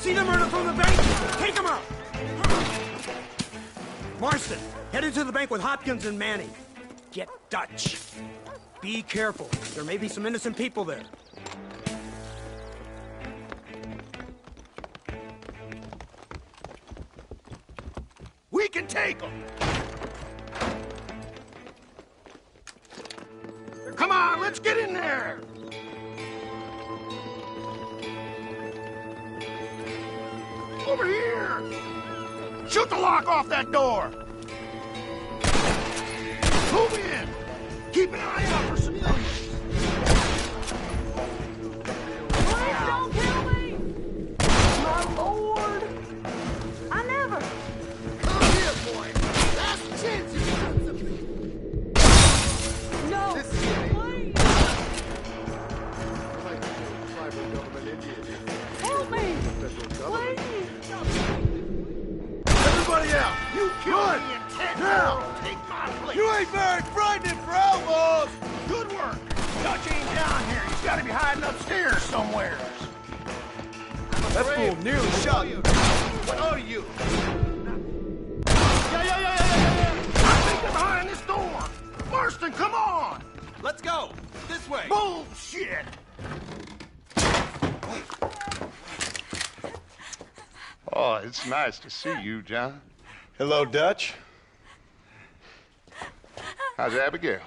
See the murder from the bank? Take him out! Marston, head into the bank with Hopkins and Manning. Get Dutch. Be careful. There may be some innocent people there. We can take them! Come on, let's get in there! Over here! Shoot the lock off that door! Move in! Keep an eye out for civilians! Please don't kill me! My lord! I never... Come here, boy! Last chance you done something! No! This is it. Please! Help me! Please! Everybody out! You killed me in 10 now. Take my place. You ain't very frightening for outlaws. Good work. Dutch ain't down here. He's got to be hiding upstairs somewhere. That fool nearly shot you. What are you? Yeah. I think they're behind this door. Marston, come on. Let's go. This way. Bullshit. Oh, it's nice to see you, John. Hello, Dutch. How's Abigail?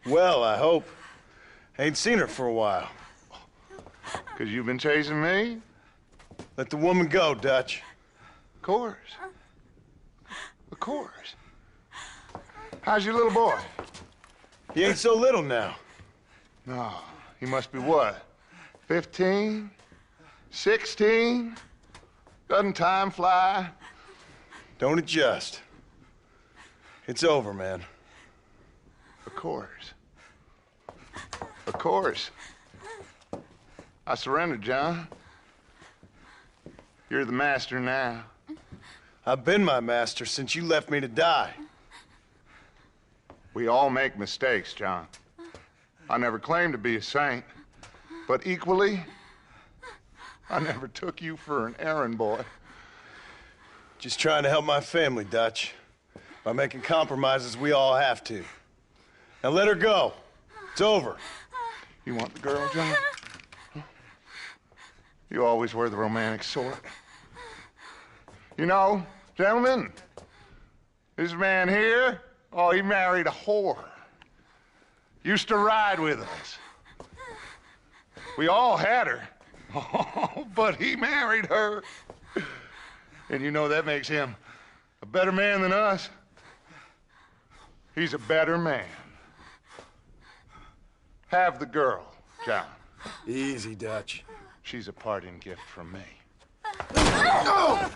Well, I hope. Ain't seen her for a while. 'Cause you've been chasing me? Let the woman go, Dutch. Of course. Of course. How's your little boy? He ain't so little now. No, he must be what? 15? 16? Doesn't time fly? Don't adjust. It's over, man. Of course. Of course. I surrendered, John. You're the master now. I've been my master since you left me to die. We all make mistakes, John. I never claimed to be a saint, but equally, I never took you for an errand boy. Just trying to help my family, Dutch. By making compromises we all have to. Now let her go. It's over. You want the girl, John? You always were the romantic sort. You know, gentlemen, this man here, oh, he married a whore. Used to ride with us. We all had her. Oh, but he married her. And you know that makes him a better man than us. He's a better man. Have the girl, John. Easy, Dutch. She's a parting gift from me. No!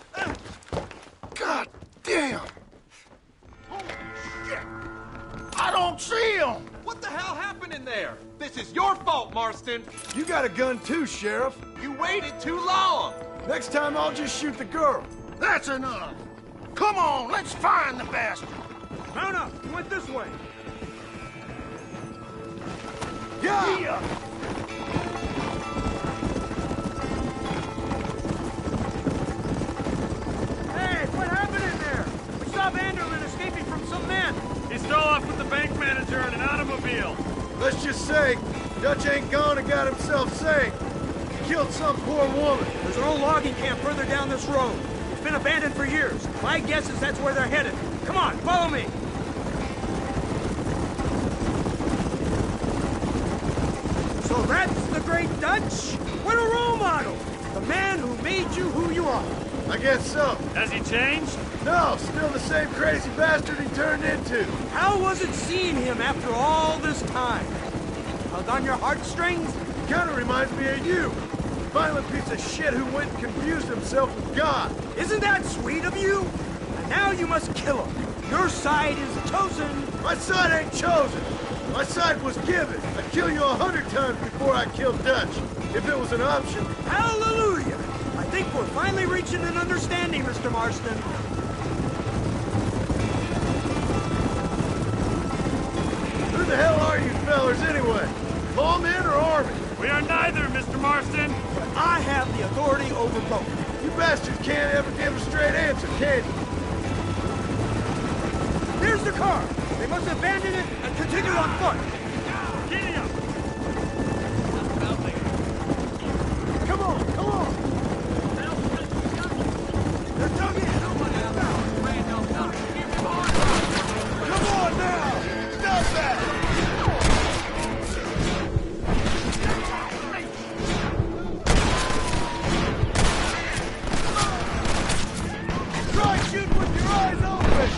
God damn! Holy shit! I don't see him! What the hell happened in there? This is your fault, Marston. You got a gun too, Sheriff. You waited too long. Next time I'll just shoot the girl. That's enough. Come on, let's find the bastard. Mount up. He went this way. Yeah! Hey, what happened in there? We saw Vanderlyn escaping from some men. He stole off with the bank manager in an automobile. Let's just say, Dutch ain't gone and got himself saved. He killed some poor woman. There's an old logging camp further down this road. It's been abandoned for years. My guess is that's where they're headed. Come on, follow me. So that's the great Dutch? What a role model! The man who made you who you are. I guess so. Has he changed? No, still the same crazy bastard he turned into. How was it seeing him after all this time? Held on your heartstrings? Kinda reminds me of you. Violent piece of shit who went and confused himself with God. Isn't that sweet of you? And now you must kill him. Your side is chosen. My side ain't chosen. My side was given. I'd kill you 100 times before I killed Dutch, if it was an option. Hallelujah! I think we're finally reaching an understanding, Mr. Marston. Who the hell are you fellers anyway? Lawmen or army? We are neither, Mr. Marston. But I have the authority over both. You bastards can't ever give a straight answer, can you? There's the car. They must abandon it and continue on foot. Giddy up! Come on, come on! They're dug in! Come on now! Stop that! Try shooting with your eyes open!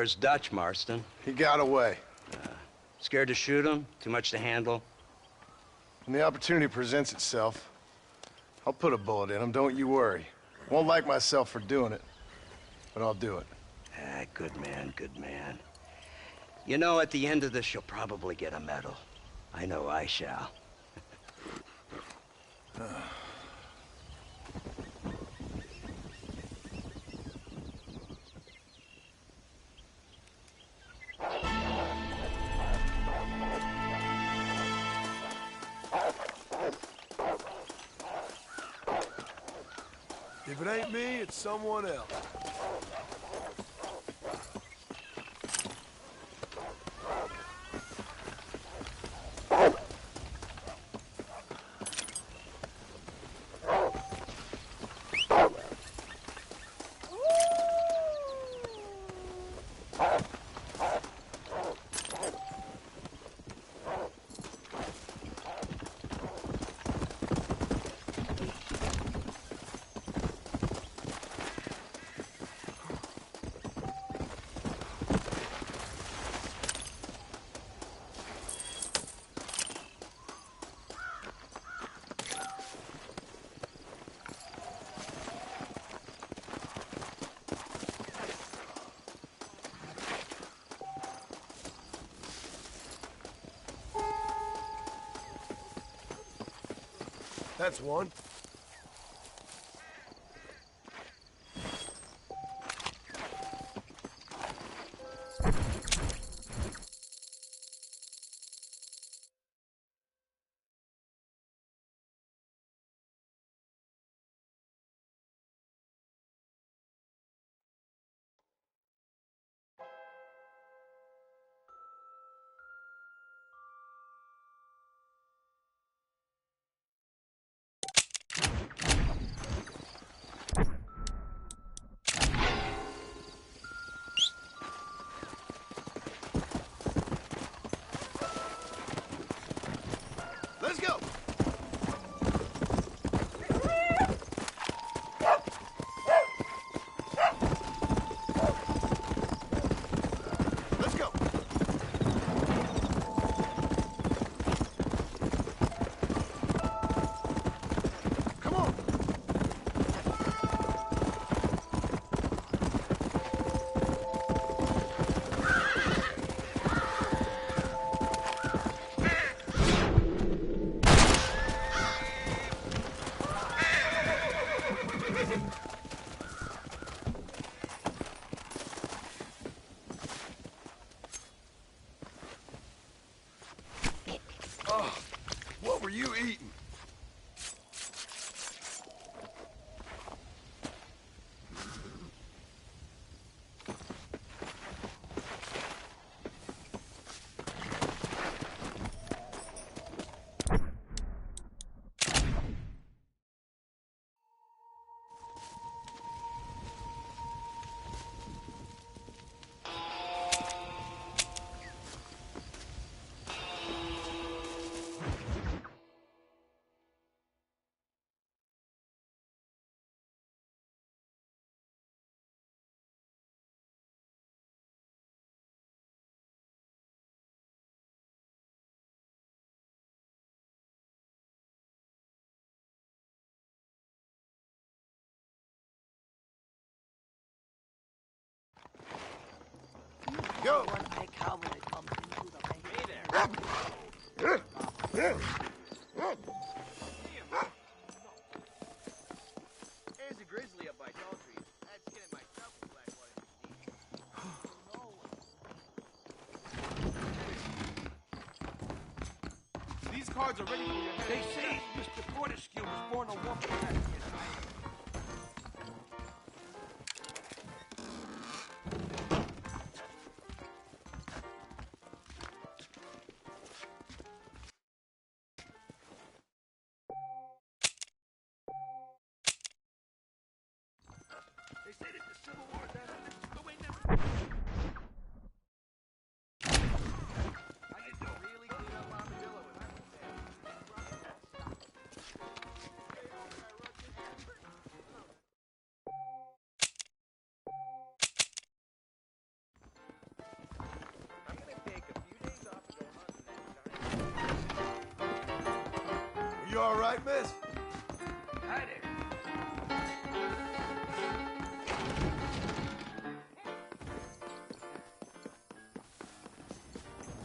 Where's Dutch, Marston? He got away. Scared to shoot him? Too much to handle? When the opportunity presents itself, I'll put a bullet in him, don't you worry. Won't like myself for doing it, but I'll do it. Ah, good man, good man. You know, at the end of this, you'll probably get a medal. I know I shall. If it ain't me, it's someone else. That's one. Let's go! Let's go! Come on! Oh, what were you eating? Go! There's a grizzly up by tall trees. I had skin it myself with Blackwater. These cards are ready for your head. They say Mr. Fortescue was born a wolf pack. They say that the Civil War is that the way never. I get to really clean up Armadillo, and I will say, You all right, miss? Hi there.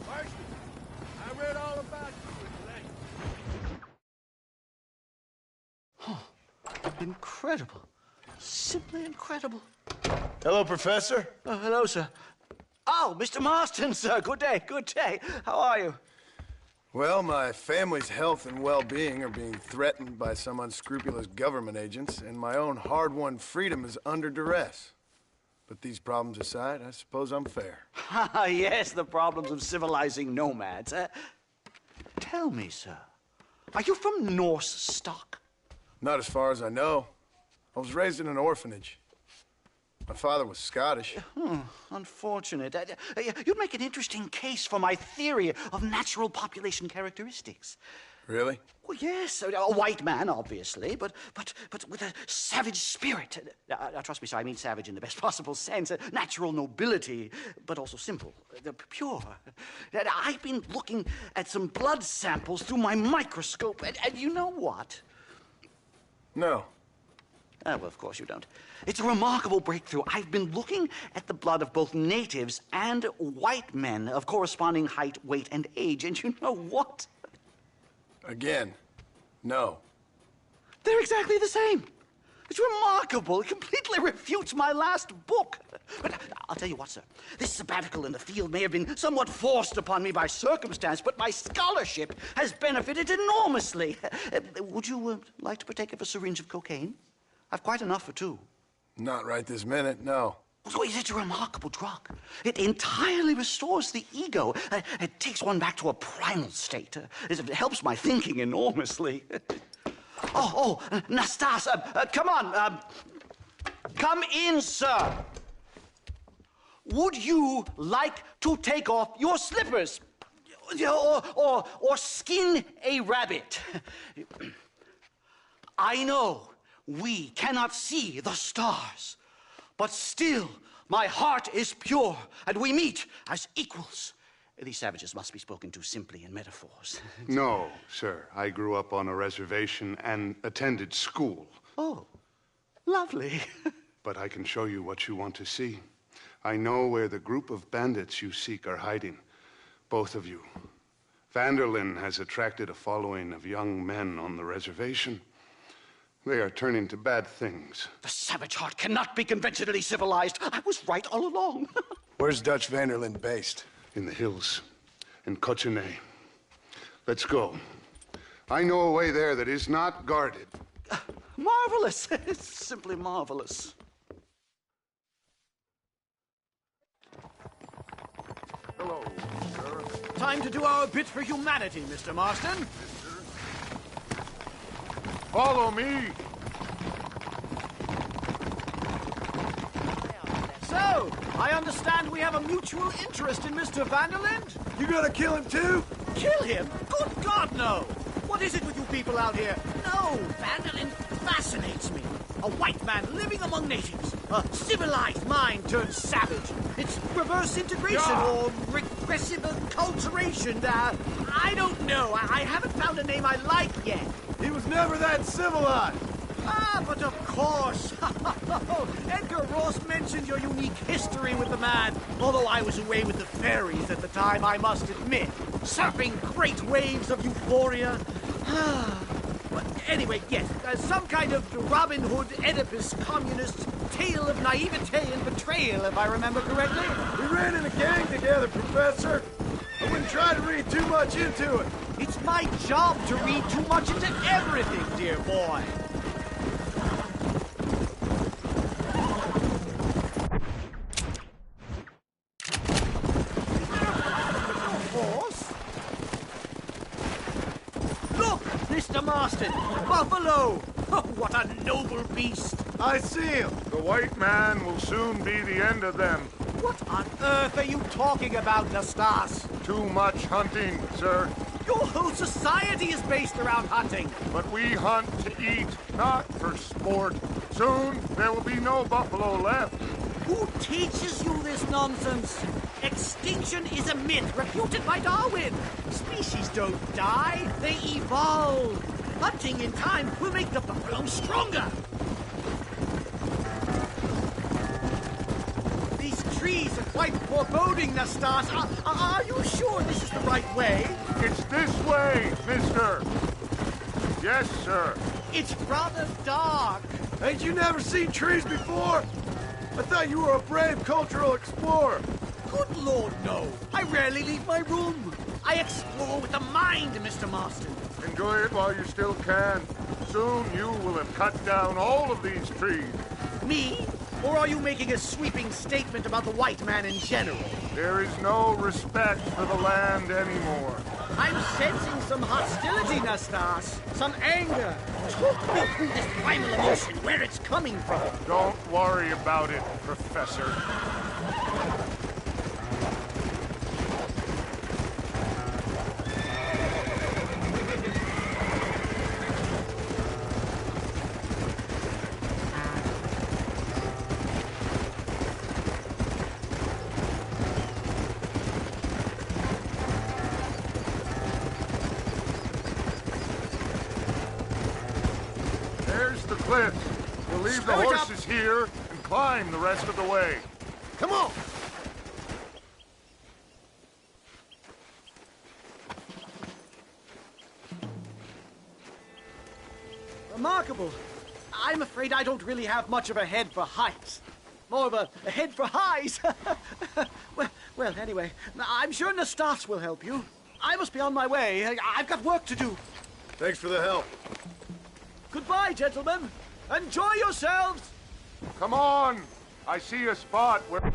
Marshal, I read all about you in Incredible. Simply incredible. Hello, Professor. Hello, sir. Oh, Mr. Marston, sir. Good day, good day. How are you? Well, my family's health and well-being are being threatened by some unscrupulous government agents, and my own hard-won freedom is under duress. But these problems aside, I suppose I'm fair. Yes, the problems of civilizing nomads. Tell me, sir, are you from Norse stock? Not as far as I know. I was raised in an orphanage. My father was Scottish. Unfortunate. You'd make an interesting case for my theory of natural population characteristics. Really? Well, yes, a white man, obviously, but with a savage spirit. Trust me, sir, I mean savage in the best possible sense. Natural nobility, but also simple, pure. I've been looking at some blood samples through my microscope, and you know what? No. Well, of course you don't. It's a remarkable breakthrough. I've been looking at the blood of both natives and white men of corresponding height, weight, and age, and you know what? Again, no. They're exactly the same. It's remarkable. It completely refutes my last book. But I'll tell you what, sir. This sabbatical in the field may have been somewhat forced upon me by circumstance, but my scholarship has benefited enormously. Would you like to partake of a syringe of cocaine? I've quite enough for two. Not right this minute, no. So it's a remarkable drug. It entirely restores the ego. It takes one back to a primal state. It helps my thinking enormously. Nastas, come on. Come in, sir. Would you like to take off your slippers? Or skin a rabbit? I know we cannot see the stars, but still my heart is pure, and we meet as equals. These savages must be spoken to simply in metaphors. No, sir. I grew up on a reservation and attended school. Oh, lovely. But I can show you what you want to see. I know where the group of bandits you seek are hiding. Both of you. Vanderlyn has attracted a following of young men on the reservation. They are turning to bad things. The savage heart cannot be conventionally civilized. I was right all along. Where's Dutch Vanderlyn based? In the hills, in Cochene. Let's go. I know a way there that is not guarded. Marvelous. It's simply marvelous. Hello, sir. Time to do our bit for humanity, Mr. Marston. Follow me. So, I understand we have a mutual interest in Mr. Vanderlyn? You gonna kill him too? Kill him? Good God, no! What is it with you people out here? No, Vanderlyn fascinates me. A white man living among natives. A civilized mind turned savage. It's reverse integration or regressive acculturation. I don't know. I haven't found a name I like yet. He was never that civilized. Ah, but of course. Edgar Ross mentioned your unique history with the man. Although I was away with the fairies at the time, I must admit. Surfing great waves of euphoria. But anyway, yes, some kind of Robin Hood, Oedipus, communist tale of naivete and betrayal, if I remember correctly. We ran in a gang together, Professor. I wouldn't try to read too much into it. It's my job to read too much into everything, dear boy. Look, Mr. Marston, buffalo! Oh, what a noble beast! I see him. The white man will soon be the end of them. What on earth are you talking about, Nastas? Too much hunting, sir. Your whole society is based around hunting. But we hunt to eat, not for sport. Soon there will be no buffalo left. Who teaches you this nonsense? Extinction is a myth refuted by Darwin. Species don't die, they evolve. Hunting in time will make the buffalo stronger. These trees are quite foreboding, Nastas. Are you sure this is the right way? It's this way, mister. Yes, sir. It's rather dark. Ain't you never seen trees before? I thought you were a brave cultural explorer. Good Lord, no. I rarely leave my room. I explore with the mind, Mr. Marston. Enjoy it while you still can. Soon you will have cut down all of these trees. Me? Or are you making a sweeping statement about the white man in general? There is no respect for the land anymore. I'm sensing some hostility, Nastas. Some anger. Talk me through this primal emotion, where it's coming from. Don't worry about it, Professor. We'll leave the horses here and climb the rest of the way. Come on! Remarkable. I'm afraid I don't really have much of a head for heights. More of a head for highs. well, anyway, I'm sure Nastas will help you. I must be on my way. I've got work to do. Thanks for the help. Goodbye, gentlemen. Enjoy yourselves! Come on! I see a spot where...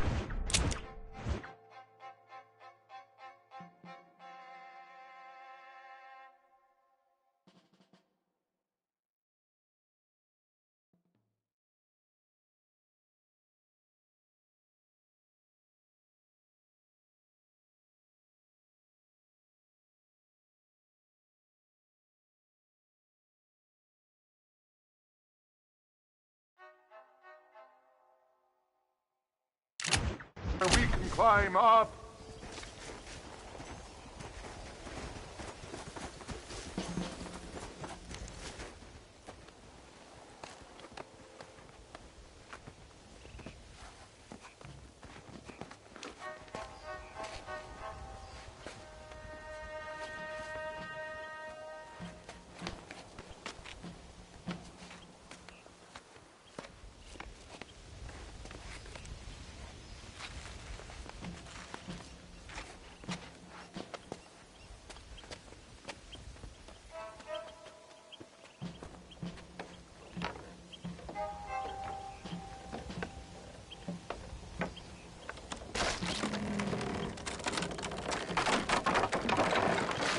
we can climb up.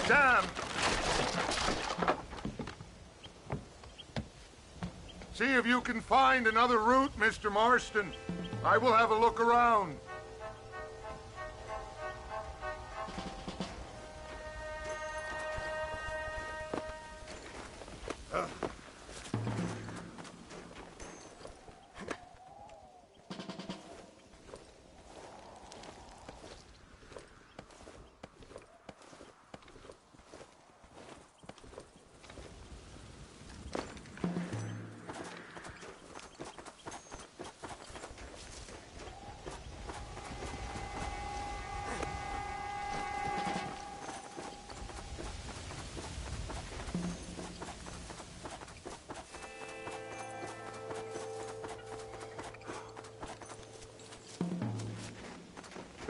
Damn! See if you can find another route, Mr. Marston. I will have a look around.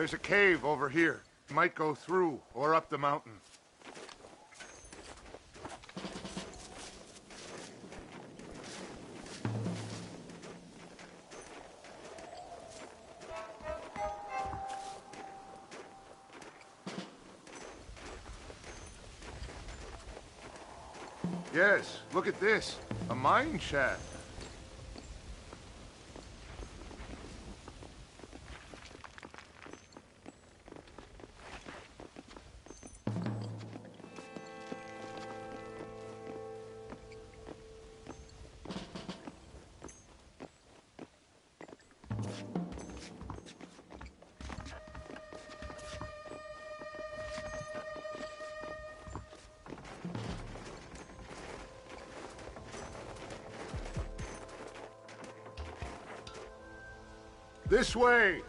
There's a cave over here. Might go through or up the mountain. Yes, look at this. A mine shaft. This way.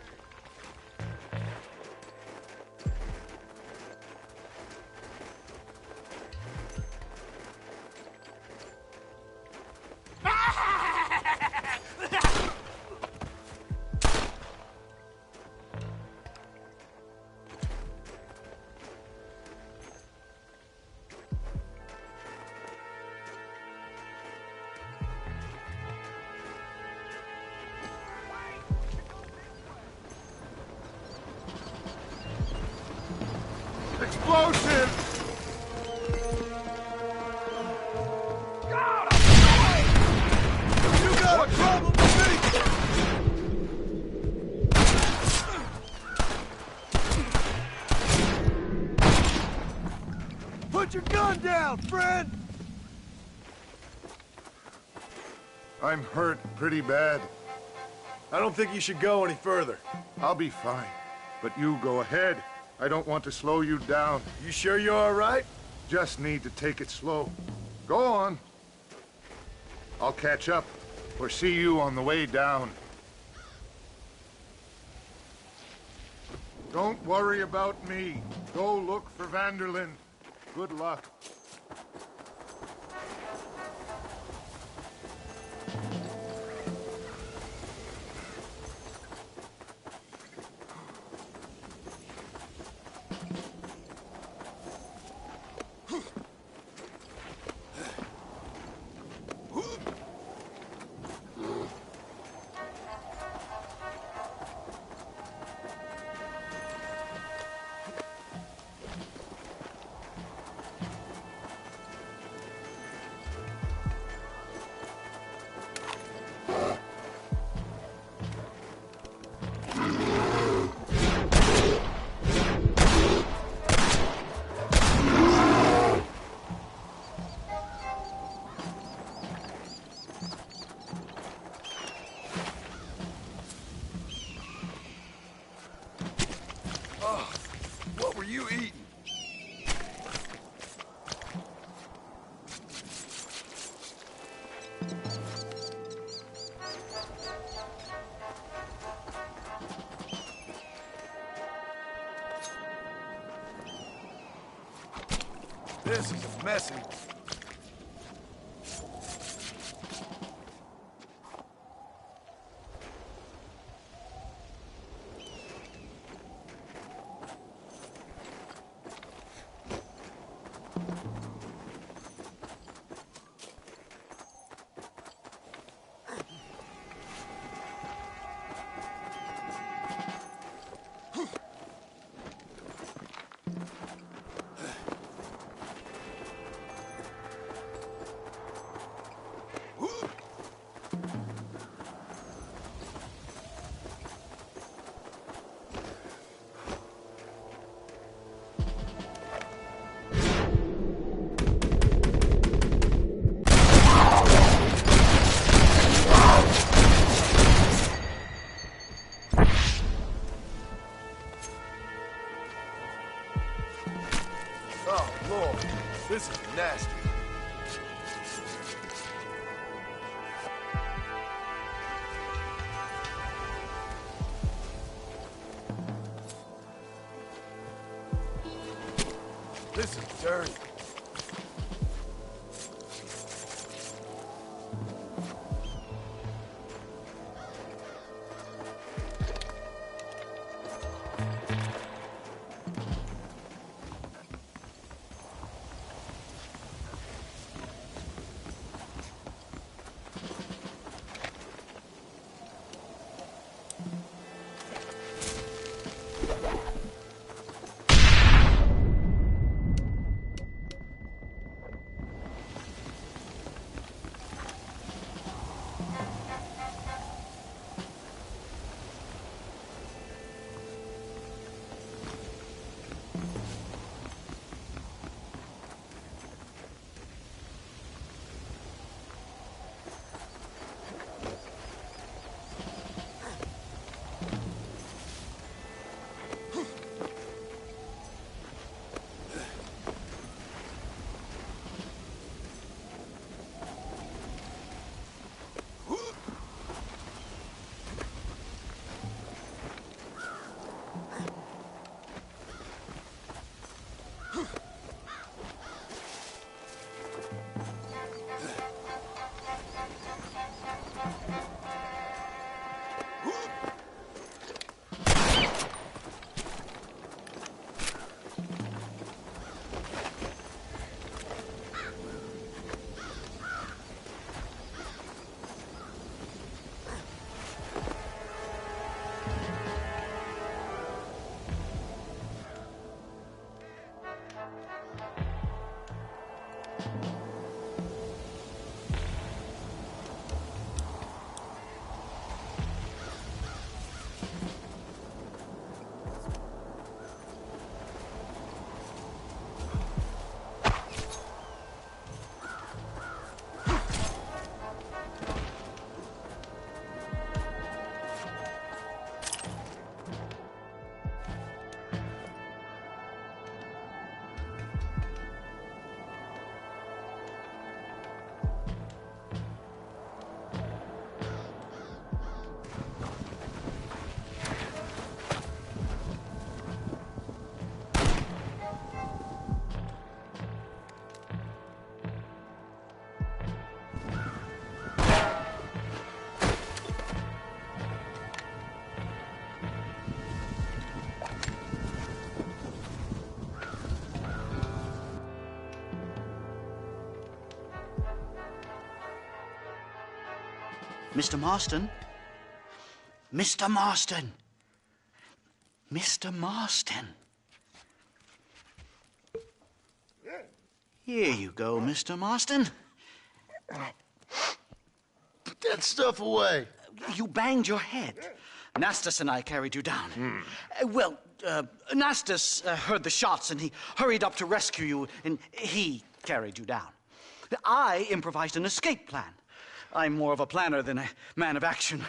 Explosive! You got a problem with me? Put your gun down, friend! I'm hurt pretty bad. I don't think you should go any further. I'll be fine, but you go ahead. I don't want to slow you down. You sure you're all right? Just need to take it slow. Go on. I'll catch up, or see you on the way down. Don't worry about me. Go look for Vanderlyn. Good luck. What were you eating? This is messy. Oh, Lord, this is nasty. This is dirty. Mr. Marston? Mr. Marston! Mr. Marston! Here you go, Mr. Marston. Put that stuff away. You banged your head. Nastas and I carried you down. Nastas heard the shots and he hurried up to rescue you and he carried you down. I improvised an escape plan. I'm more of a planner than a man of action.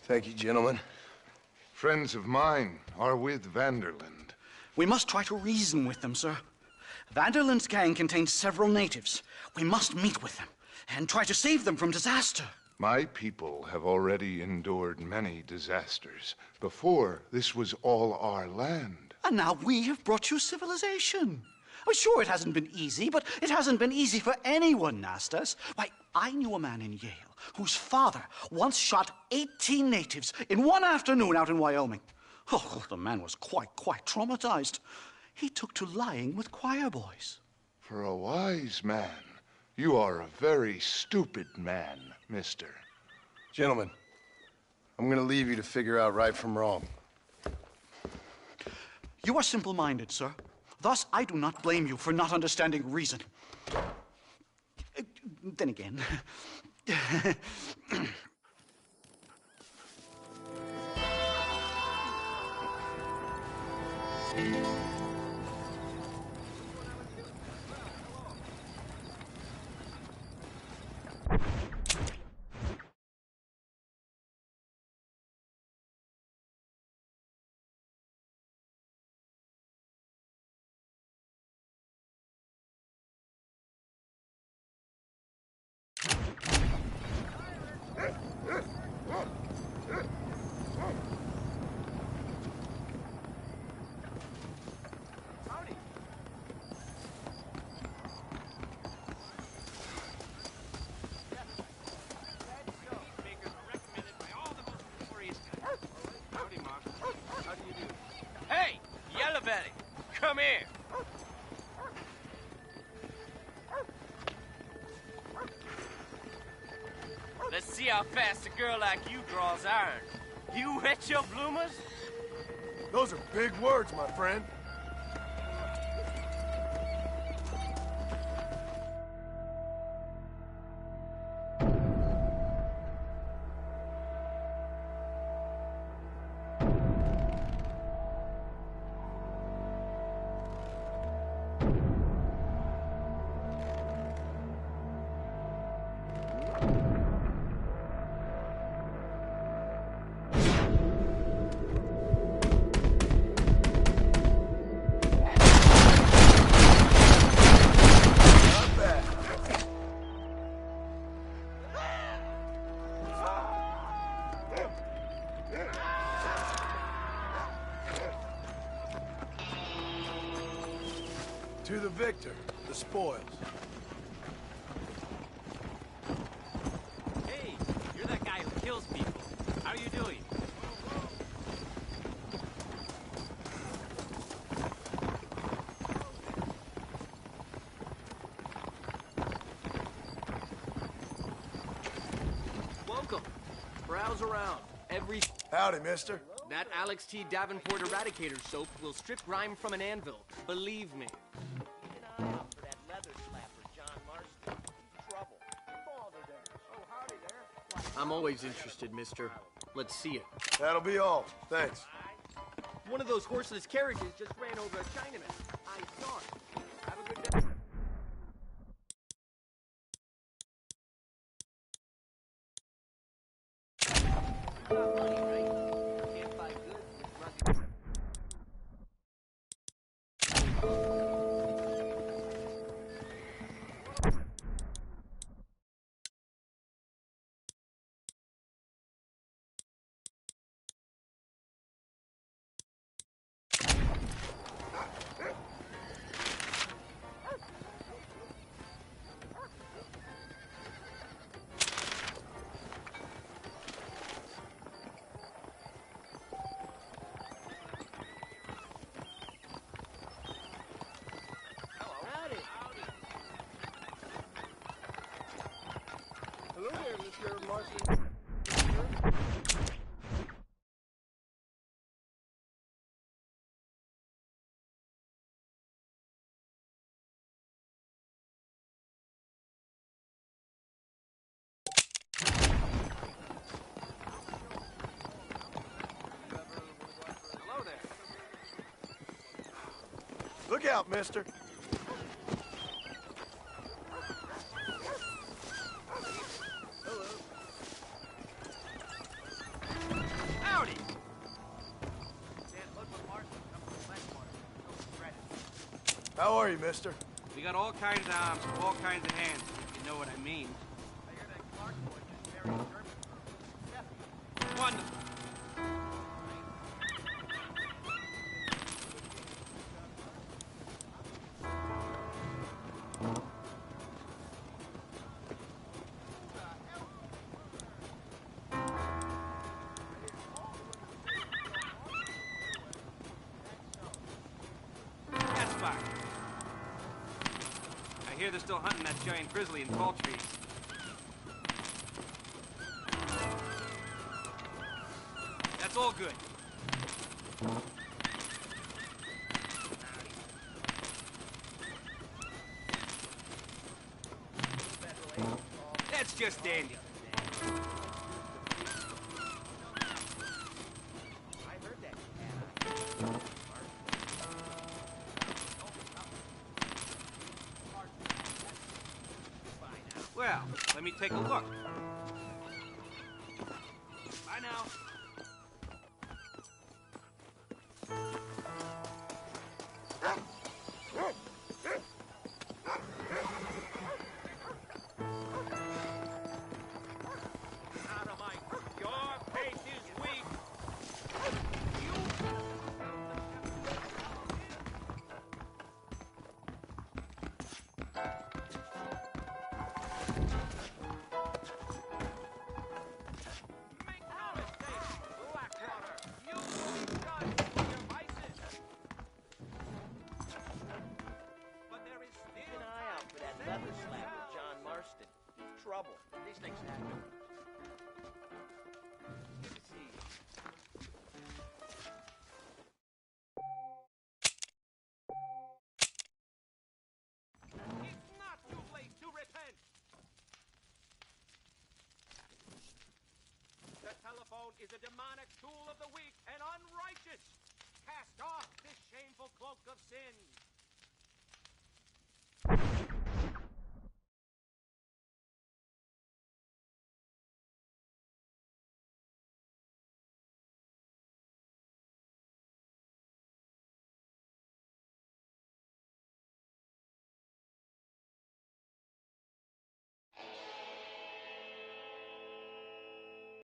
Thank you, gentlemen. Friends of mine are with Vanderland. We must try to reason with them, sir. Vanderland's gang contains several natives. We must meet with them and try to save them from disaster. My people have already endured many disasters. Before, this was all our land. And now we have brought you civilization. Oh, sure, it hasn't been easy, but it hasn't been easy for anyone, Nastas. Why, I knew a man in Yale whose father once shot 18 natives in one afternoon out in Wyoming. Oh, the man was quite traumatized. He took to lying with choir boys. For a wise man, you are a very stupid man, mister. Gentlemen, I'm gonna leave you to figure out right from wrong. You are simple-minded, sir. Thus, I do not blame you for not understanding reason. Then again... Hey, Yellow Belly, come here. Let's see how fast a girl like you draws iron. You wet your bloomers? Those are big words, my friend. To the victor, the spoils. Hey, you're that guy who kills people. How are you doing? Welcome. Browse around. Howdy, mister. That Alex T. Davenport Eradicator soap will strip grime from an anvil. Believe me. I'm always interested, mister. Let's see it. That'll be all. Thanks. One of those horseless carriages just ran over a Chinaman. I saw it. Have a good day. Mr. Marston. Hello there. Look out, mister. Howdy. How are you, mister? We got all kinds of arms, all kinds of hands, if you know what I mean. I hear that Clark boy just married a German. Wonderful. That's fine. I hear they're still hunting that giant grizzly in tall trees. That's all good. That's just dandy. Well, let me take a look. Bye now. Your faith is weak. Leather slapper John Marston. Trouble. These things happen. Let's see. It's not too late to repent. The telephone is a demonic tool of the weak and unrighteous. Cast off this shameful cloak of sin.